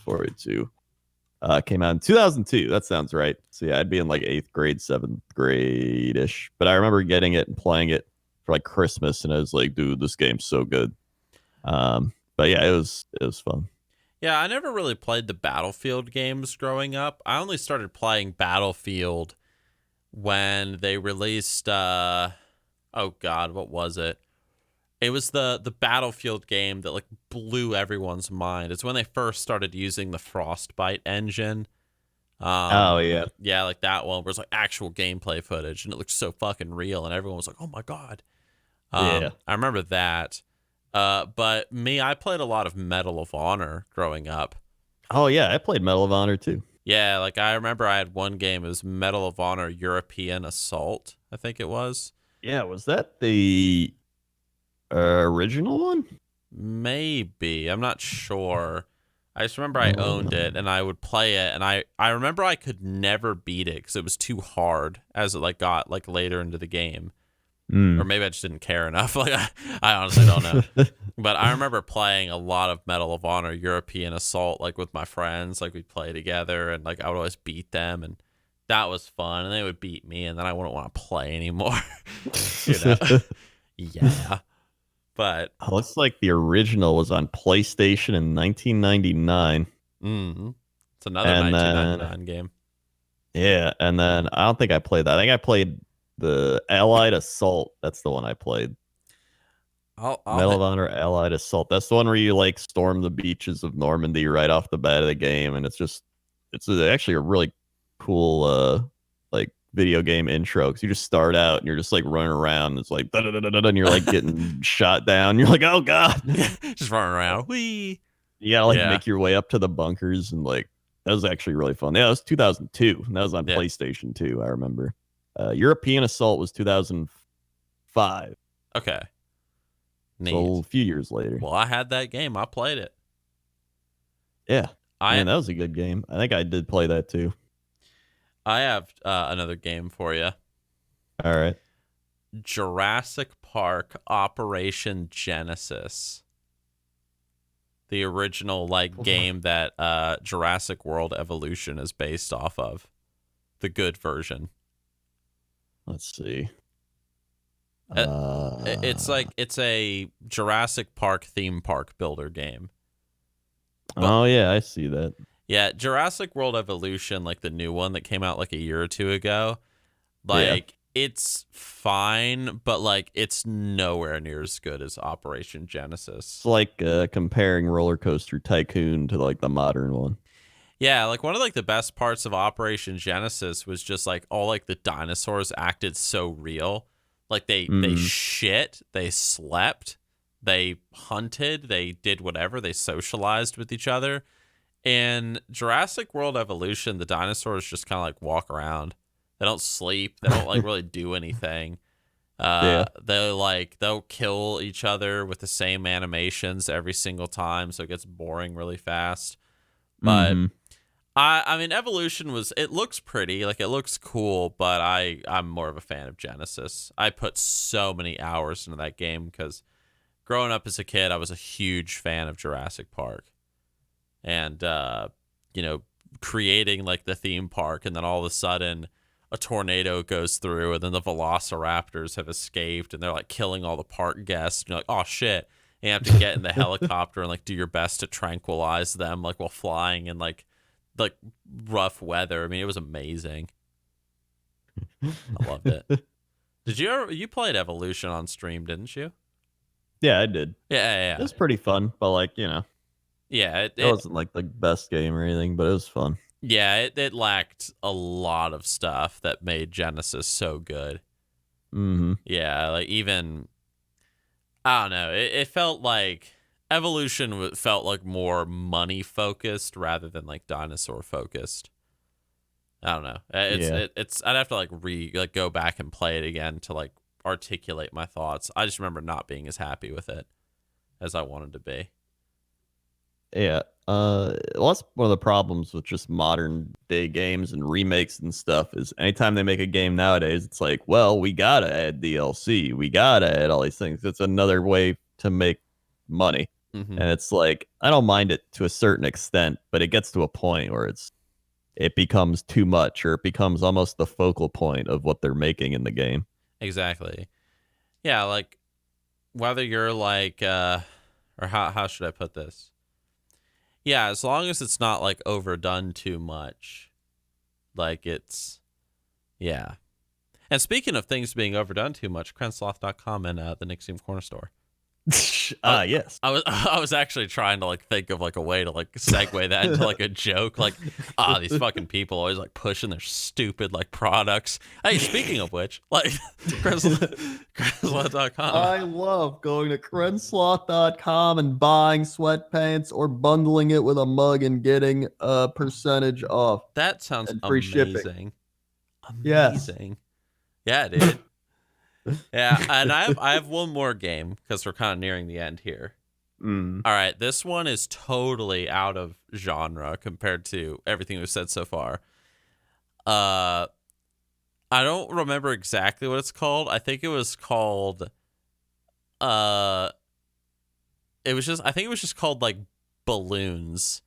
42. Came out in 2002. That sounds right. So yeah, I'd be in like 8th grade, 7th grade ish. But I remember getting it and playing it for like Christmas, and I was like, dude, this game's so good. But yeah, it was fun. Yeah, I never really played the Battlefield games growing up. I only started playing Battlefield when they released oh god, what was it? It was the Battlefield game that like blew everyone's mind. It's when they first started using the Frostbite engine. Oh yeah. Yeah, like that one where it's like actual gameplay footage and it looked so fucking real and everyone was like, "Oh my god." Yeah. I remember that. But me, I played a lot of Medal of Honor growing up. Oh yeah, I played Medal of Honor too. Yeah, like I remember I had one game. It was Medal of Honor European Assault, I think it was. Yeah, was that the original one? Maybe. I'm not sure. I just remember I owned it and I would play it, and I remember I could never beat it because it was too hard as it like got like later into the game. Or maybe I just didn't care enough. Like I honestly don't know. But I remember playing a lot of Medal of Honor European Assault, like with my friends. Like we'd play together, and like I would always beat them, and that was fun. And they would beat me, and then I wouldn't want to play anymore. You know? Yeah. But looks like the original was on PlayStation in 1999. It's another 1999 game. Yeah, and then I don't think I played that. I think I played the Allied Assault. That's the one I played. Medal of Honor Allied Assault. That's the one where you like storm the beaches of Normandy right off the bat of the game, and it's actually a really cool like video game intro, because you just start out and you're just like running around. And it's like da, da, da, da, da, and you're like getting shot down. You're like, oh god, just running around. Whee! You gotta like make your way up to the bunkers, and like that was actually really fun. Yeah, it was 2002. And that was on PlayStation 2. I remember. European Assault was 2005. Okay. Neat. So a few years later. Well, I had that game. I played it. Yeah. Man, that was a good game. I think I did play that too. I have another game for you. All right. Jurassic Park Operation Genesis. The original game that Jurassic World Evolution is based off of. The good version. Let's see. It's a Jurassic Park theme park builder game. Oh yeah, I see that. Yeah, Jurassic World Evolution, like the new one that came out like a year or two ago, like it's fine, but like it's nowhere near as good as Operation Genesis. It's like comparing Roller Coaster Tycoon to like the modern one. Yeah, like one of like the best parts of Operation Genesis was just like all like the dinosaurs acted so real. Like they shit, they slept, they hunted, they did whatever, they socialized with each other. In Jurassic World Evolution, the dinosaurs just kind of like walk around. They don't sleep. They don't like really do anything. They'll kill each other with the same animations every single time, so it gets boring really fast. But I mean, Evolution it looks pretty, like it looks cool, but I'm more of a fan of Genesis. I put so many hours into that game because growing up as a kid, I was a huge fan of Jurassic Park. And, creating like the theme park, and then all of a sudden a tornado goes through, and then the velociraptors have escaped, and they're like killing all the park guests. And you're like, oh shit. And you have to get in the helicopter and like do your best to tranquilize them, like while flying in like rough weather. I mean, it was amazing. I loved it. You played Evolution on stream, didn't you? Yeah, I did. Yeah. It was pretty fun, but like, yeah, it wasn't like the best game or anything, but it was fun. Yeah, it lacked a lot of stuff that made Genesis so good. Yeah, like even, I don't know, it felt like Evolution felt like more money focused rather than like dinosaur focused. I don't know. It's I'd have to like go back and play it again to like articulate my thoughts. I just remember not being as happy with it as I wanted to be. Yeah. Well, that's one of the problems with just modern day games and remakes and stuff is anytime they make a game nowadays, it's like, well, we gotta add DLC. We gotta add all these things. It's another way to make money. And it's like, I don't mind it to a certain extent, but it gets to a point where it becomes too much, or it becomes almost the focal point of what they're making in the game. Exactly. Yeah, like whether you're like or how should I put this? Yeah, as long as it's not like overdone too much. Like it's yeah. And speaking of things being overdone too much, Crensloth.com and the Nixxiom Corner Store. Yes. I was actually trying to like think of like a way to like segue that into like a joke, like these fucking people always like pushing their stupid like products. Hey, speaking of which, like Crensloth.com. I love going to Crensloth.com and buying sweatpants or bundling it with a mug and getting a percentage off. That sounds free amazing. Shipping. Amazing. Yeah, dude. Yeah, and I have one more game because we're kind of nearing the end here. All right, this one is totally out of genre compared to everything we've said so far. I I don't remember exactly what it's called. I think it was called I think it was just called like Balloons.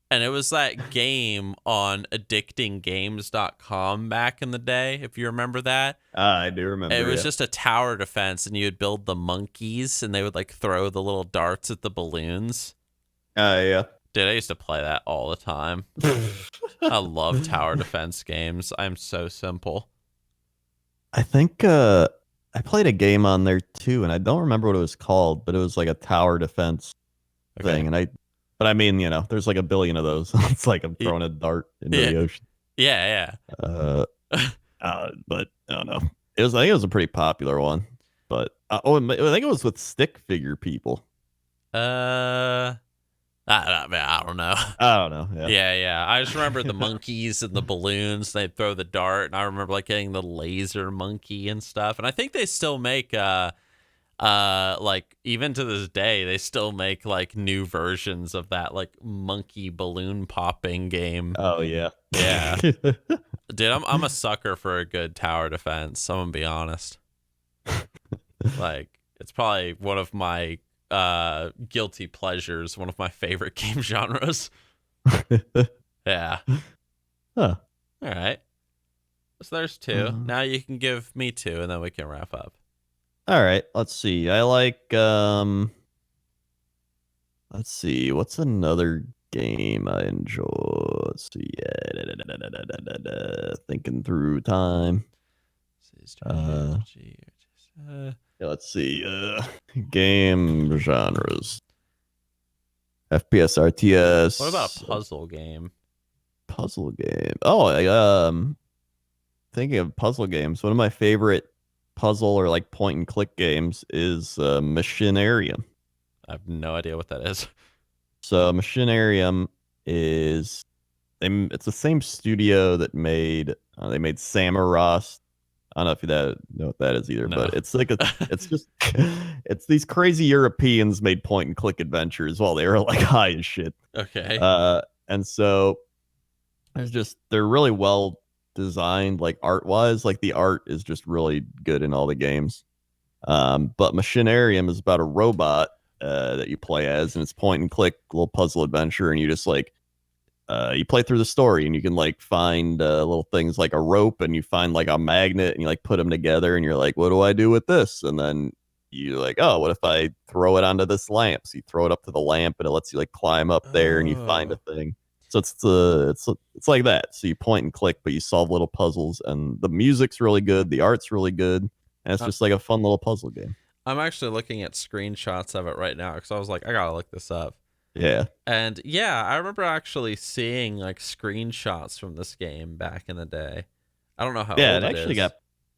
And it was that game on addictinggames.com back in the day, if you remember that. I do remember. It was just a tower defense, and you would build the monkeys, and they would like throw the little darts at the balloons. Yeah. Dude, I used to play that all the time. I love tower defense games. I'm so simple. I think I played a game on there too, and I don't remember what it was called, but it was like a tower defense thing. But I mean, there's like a billion of those. It's like I'm throwing a dart into the ocean. Yeah. But I don't know. I think it was a pretty popular one. But I think it was with stick figure people. I don't know. I don't know. Yeah. I just remember the monkeys and the balloons. They'd throw the dart, and I remember like getting the laser monkey and stuff. And I think they still make like even to this day they still make like new versions of that like monkey balloon popping game. Oh yeah. Dude, I'm a sucker for a good tower defense, I'm gonna be honest. Like, it's probably one of my guilty pleasures, one of my favorite game genres. Yeah. Huh. All right, so there's two. Now you can give me two, and then we can wrap up. All right, let's see. I like let's see, what's another game I enjoy? Let's see. Thinking through time. Let's see. Game genres. FPS, RTS. What about puzzle game? Puzzle game. Oh, thinking of puzzle games, one of my favorite puzzle or like point and click games is Machinarium. I have no idea what that is. So Machinarium is it's the same studio that made they made Samorost. I don't know if you know what that is either, but it's like it's just it's these crazy Europeans made point and click adventures while they were like high as shit. Okay. And so they're really well designed, like art wise. Like the art is just really good in all the games. But Machinarium is about a robot that you play as, and it's point and click little puzzle adventure, and you just like you play through the story, and you can like find little things like a rope, and you find like a magnet, and you like put them together, and you're like, what do I do with this? And then you like, oh, what if I throw it onto this lamp? So you throw it up to the lamp, and it lets you like climb up there, and you find a thing. So it's like that. So you point and click, but you solve little puzzles, and the music's really good, the art's really good, and it's just like a fun little puzzle game. I'm actually looking at screenshots of it right now because I was like, I gotta look this up. Yeah. And yeah, I remember actually seeing like screenshots from this game back in the day. I don't know how old it actually is,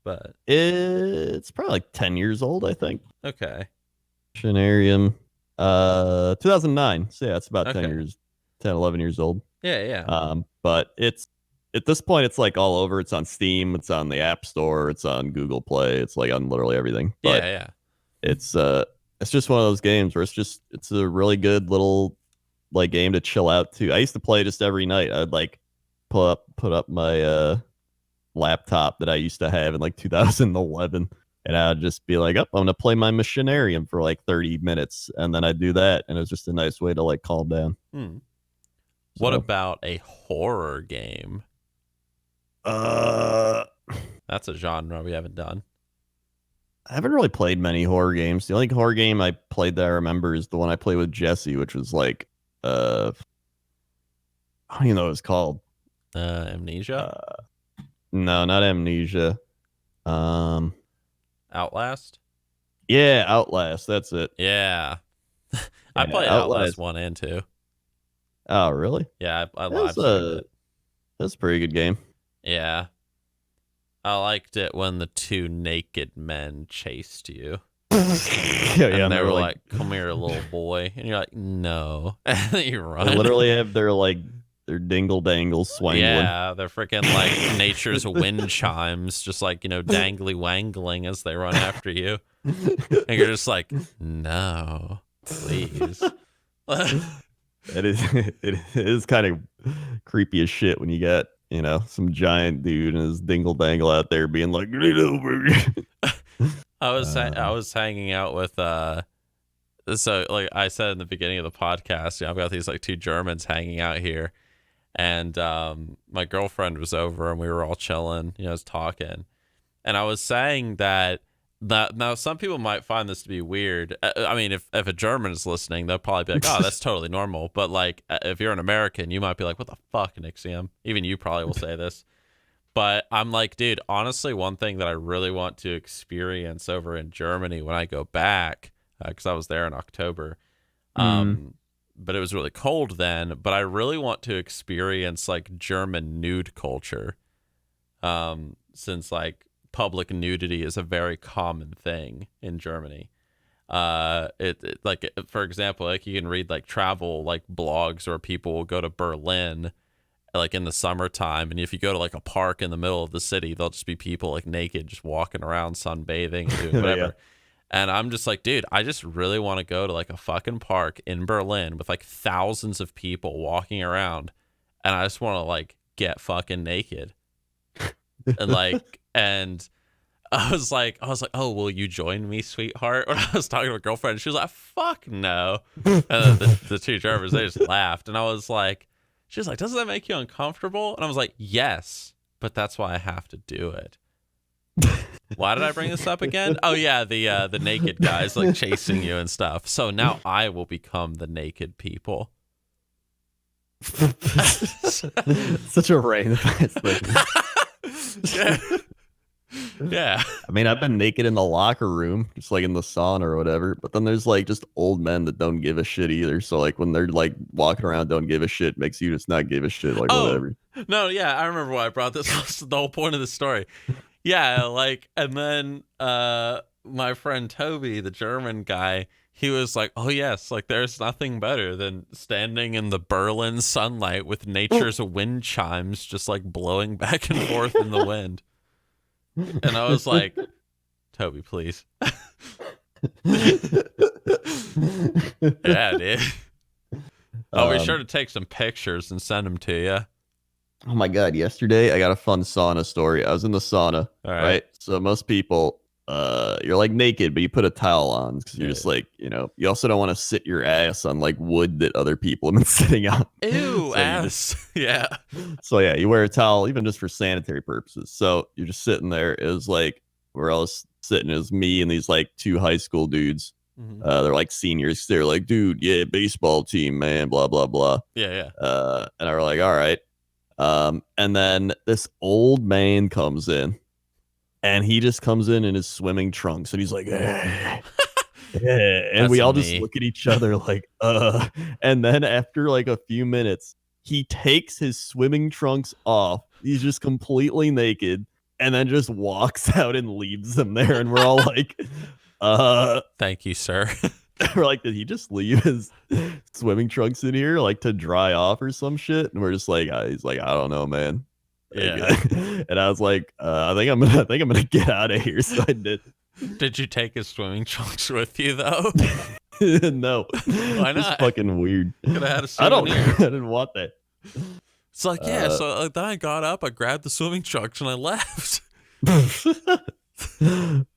but it's probably like 10 years old, I think. Okay. Machinarium, 2009. So yeah, it's about 10, 11 years old. Yeah. But it's at this point, it's like all over. It's on Steam. It's on the App Store. It's on Google Play. It's like on literally everything. But yeah. It's just one of those games where it's a really good little like game to chill out to. I used to play just every night. I'd like put up my laptop that I used to have in like 2011, and I'd just be like, I'm gonna play my Machinarium for like 30 minutes, and then I'd do that, and it was just a nice way to like calm down. What about a horror game? That's a genre we haven't done. I haven't really played many horror games. The only horror game I played that I remember is the one I played with Jesse, which was like, I don't even know what it was called. Amnesia? No, not Amnesia. Outlast? Yeah, Outlast. That's it. Yeah. I played Outlast 1 and 2. Oh, really? Yeah, I live streamed it. That's a pretty good game. Yeah. I liked it when the two naked men chased you. And they were like, come here, little boy. And you're like, no. And then you run. They literally have their dingle dangles swangling. Yeah, they're freaking like nature's wind chimes, just like, dangly wangling as they run after you. And you're just like, no, please. It is kind of creepy as shit when you get some giant dude and his dingle dangle out there being like, get over. I was hanging out with so like I said in the beginning of the podcast, I've got these like two Germans hanging out here, and my girlfriend was over and we were all chilling, just talking, and I was saying that now some people might find this to be weird. I mean, if a German is listening, they'll probably be like, oh, that's totally normal. But like, if you're an American, you might be like, what the fuck, Nixxiom? Even you probably will say this. But I'm like, dude, honestly, one thing that I really want to experience over in Germany when I go back, because I was there in October, but it was really cold then. But I really want to experience like German nude culture, since like public nudity is a very common thing in Germany. Like, for example, like you can read like travel like blogs where people will go to Berlin like in the summertime, and if you go to like a park in the middle of the city, there'll just be people like naked just walking around sunbathing and doing whatever. Yeah. And I'm just like, dude, I just really want to go to like a fucking park in Berlin with like thousands of people walking around, and I just want to like get fucking naked. And I was like, oh, will you join me, sweetheart? When I was talking to my girlfriend, she was like, fuck no. And then the two Germans, they just laughed. And I was like, she was like, doesn't that make you uncomfortable? And I was like, yes, but that's why I have to do it. Why did I bring this up again? Oh yeah, the naked guys like chasing you and stuff. So now I will become the naked people. Such a random thing. Yeah. I mean, I've been naked in the locker room, just like in the sauna or whatever. But then there's like just old men that don't give a shit either. So like when they're like walking around, don't give a shit, makes you just not give a shit. Like whatever. No, yeah, I remember why I brought this. That's the whole point of the story. Yeah, like, and then my friend Toby, the German guy, he was like, oh yes, like there's nothing better than standing in the Berlin sunlight with nature's wind chimes just like blowing back and forth in the wind. And I was like, Toby, please. Yeah, dude. I'll be sure to take some pictures and send them to you. Oh my God. Yesterday, I got a fun sauna story. I was in the sauna, right? So most people, you're like naked, but you put a towel on because you're just like, you also don't want to sit your ass on like wood that other people have been sitting on. Ew, so ass. Yeah. So yeah, you wear a towel even just for sanitary purposes. So you're just sitting there. It was like, where I was sitting, it was me and these like two high school dudes. Mm-hmm. They're like seniors. They're like, dude, yeah, baseball team, man, blah, blah, blah. Yeah. And I were like, all right. And then this old man comes in, and he just comes in his swimming trunks, and he's like, hey. And we all just look at each other like, and then after like a few minutes, he takes his swimming trunks off. He's just completely naked, and then just walks out and leaves them there. And we're all like, thank you, sir. We're like, did he just leave his swimming trunks in here like to dry off or some shit? And we're just like, he's like, I don't know, man. Yeah. And I was like, I think I'm gonna get out of here. So I did. Did you take his swimming trunks with you though? No. Why not? It's fucking weird. Could have had a souvenir. I didn't want that. It's like, yeah. So then I got up, I grabbed the swimming trunks, and I left.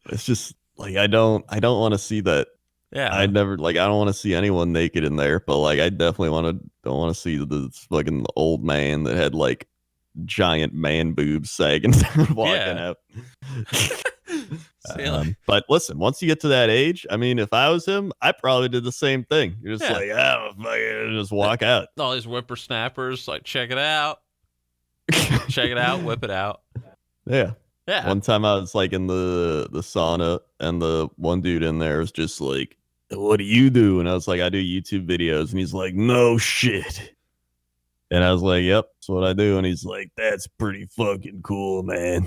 It's just like I don't want to see that. Yeah, I never I don't want to see anyone naked in there, but like I definitely don't want to see this fucking old man that had like giant man boobs sagging walking out. But listen, once you get to that age, I mean, if I was him, I probably did the same thing. You're just like, oh, fucking just walk out. All these whippersnappers, like, check it out, whip it out. Yeah. One time I was like in the sauna, and the one dude in there was just like, what do you do? And I was like, I do YouTube videos. And he's like, no shit. And I was like, yep, that's what I do. And he's like, that's pretty fucking cool, man.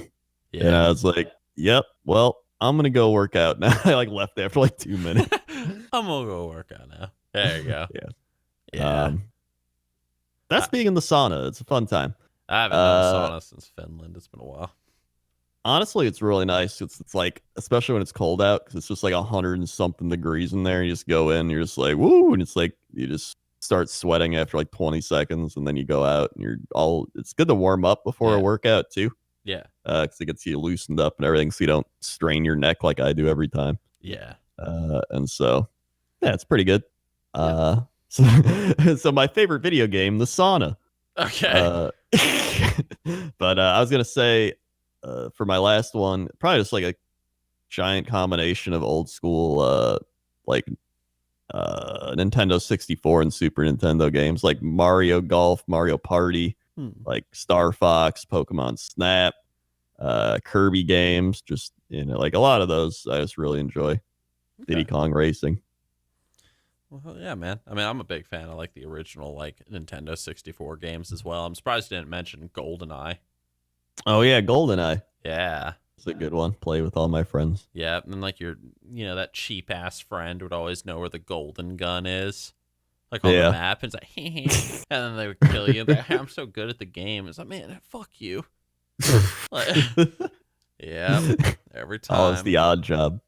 Yeah. And I was like, yep, well, I'm going to go work out now. I like left after like 2 minutes. I'm going to go work out now. There you go. Yeah. That's being in the sauna. It's a fun time. I haven't done sauna since Finland. It's been a while. Honestly, it's really nice. It's like, especially when it's cold out, because it's just like 100 and something degrees in there. You just go in, you're just like, woo, and it's like you just start sweating after like 20 seconds, and then you go out and you're all. It's good to warm up before a workout too. Yeah. Because it gets you loosened up and everything, so you don't strain your neck like I do every time. Yeah. And so, yeah, it's pretty good. So, so my favorite video game, the sauna. Okay. But I was gonna say, for my last one, probably just like a giant combination of old school, like Nintendo 64 and Super Nintendo games, like Mario Golf, Mario Party, like Star Fox, Pokemon Snap, Kirby games. Just like a lot of those, I just really enjoy. Diddy Kong Racing. Well, yeah, man. I mean, I'm a big fan of like the original like Nintendo 64 games as well. I'm surprised you didn't mention GoldenEye. Oh yeah, GoldenEye. Yeah. It's a good one. Play with all my friends. Yeah, and like that cheap ass friend would always know where the golden gun is, like on the map, and it's like, and then they would kill you. Like, hey, I'm so good at the game. It's like, man, fuck you. Like, yeah, every time. Oh, it's the odd job.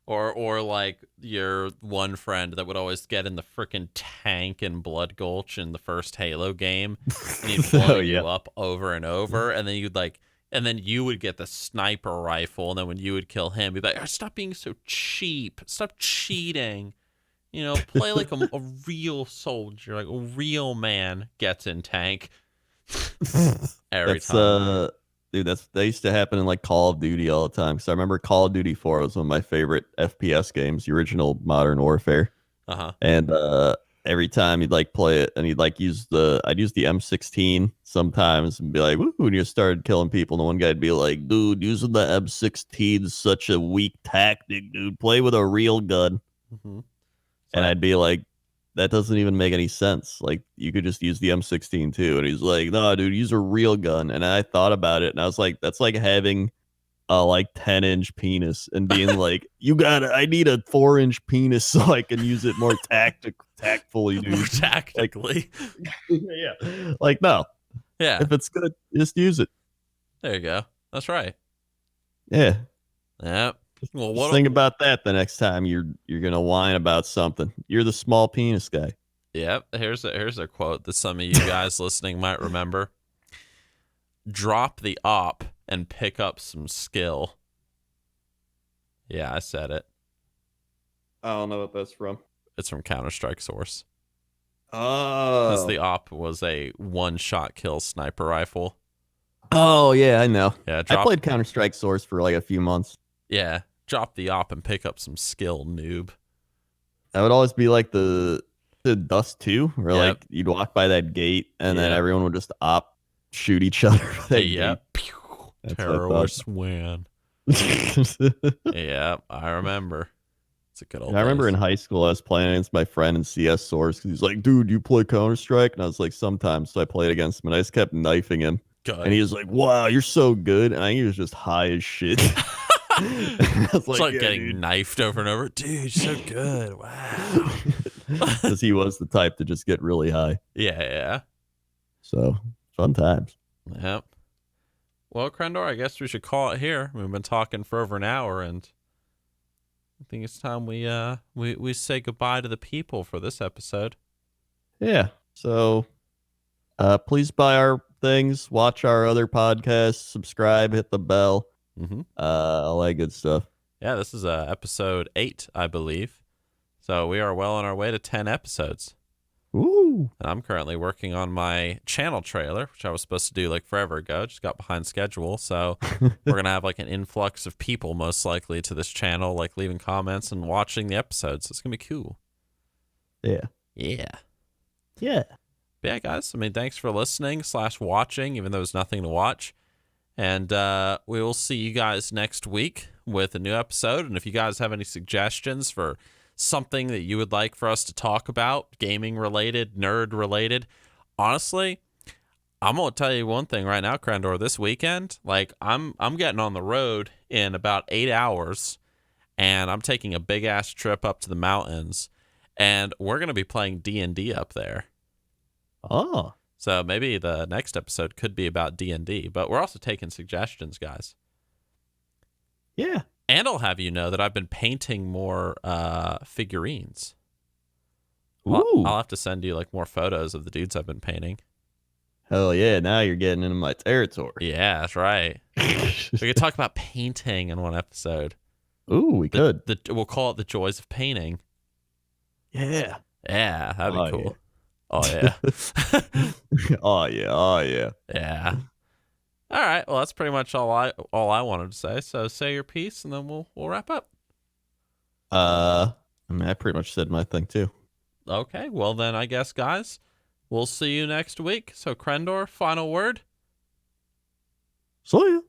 Or like your one friend that would always get in the freaking tank in Blood Gulch in the first Halo game, and he'd blow you up over and over, and then and then you would get the sniper rifle, and then when you would kill him, he'd be like, oh, stop being so cheap. Stop cheating. Play like a real soldier, like a real man gets in tank. Every time. Dude, that used to happen in like Call of Duty all the time. Because I remember Call of Duty 4 was one of my favorite FPS games, the original Modern Warfare. And every time you'd like play it, and you'd like I'd use the M16 sometimes and be like, woo, and you started killing people, and the one guy'd be like, dude, using the M16 is such a weak tactic, dude. Play with a real gun. And I'd be like, that doesn't even make any sense. Like, you could just use the M16 too. And he's like, no, dude, use a real gun. And I thought about it, and I was like, that's like having a like 10-inch penis and being like, I need a 4-inch penis so I can use it more tactfully, dude. More tactically. Yeah. Like, no. Yeah. If it's good, just use it. There you go. That's right. Yeah. Yep. Well, just think about that the next time you're gonna whine about something. You're the small penis guy. Yep. Here's a quote that some of you guys listening might remember. Drop the op and pick up some skill. Yeah, I said it. I don't know what that's from. It's from Counter-Strike Source. Oh. Because the op was a one-shot kill sniper rifle. Oh, yeah, I know. Yeah, I played Counter-Strike Source for like a few months. Yeah, drop the op and pick up some skill, noob. That would always be like the Dust 2, where like you'd walk by that gate and then everyone would just shoot each other. Terrorist win. Yeah, I remember. It's a good old. I remember in high school I was playing against my friend in CS Source because he's like, dude, you play Counter-Strike? And I was like, sometimes. So I played against him and I just kept knifing him. Good. And he was like, wow, you're so good. And I think he was just high as shit. It's like getting knifed over and over. Dude, you're so good. Wow. Because he was the type to just get really high. Yeah. So, fun times. Yep. Well, Krendor, I guess we should call it here. We've been talking for over an hour, and I think it's time we say goodbye to the people for this episode. Yeah. So, please buy our things, watch our other podcasts, subscribe, hit the bell. All that good stuff. Yeah, this is episode 8, I believe. So we are well on our way to 10 episodes. Ooh. And I'm currently working on my channel trailer, which I was supposed to do like forever ago. Just got behind schedule. So we're going to have like an influx of people most likely to this channel, like leaving comments and watching the episodes. So it's going to be cool. Yeah. But yeah, guys. I mean, thanks for listening / watching, even though there's nothing to watch. And we will see you guys next week with a new episode. And if you guys have any suggestions for something that you would like for us to talk about, gaming related, nerd related, honestly, I'm going to tell you one thing right now, Krendor. This weekend, like I'm getting on the road in about 8 hours, and I'm taking a big ass trip up to the mountains, and we're going to be playing D&D up there. Oh. So maybe the next episode could be about D&D, but we're also taking suggestions, guys. Yeah. And I'll have you know that I've been painting more figurines. I'll have to send you like more photos of the dudes I've been painting. Hell yeah! Now you're getting into my territory. Yeah, that's right. We could talk about painting in one episode. Ooh, we could. We'll call it the joys of painting. Yeah. Yeah, that'd be cool. Yeah. Oh yeah. Oh yeah. Oh yeah. Yeah. All right. Well, that's pretty much all I wanted to say. So say your piece, and then we'll wrap up. I mean, I pretty much said my thing too. Okay. Well, then I guess, guys, we'll see you next week. So Krendor, final word. See ya.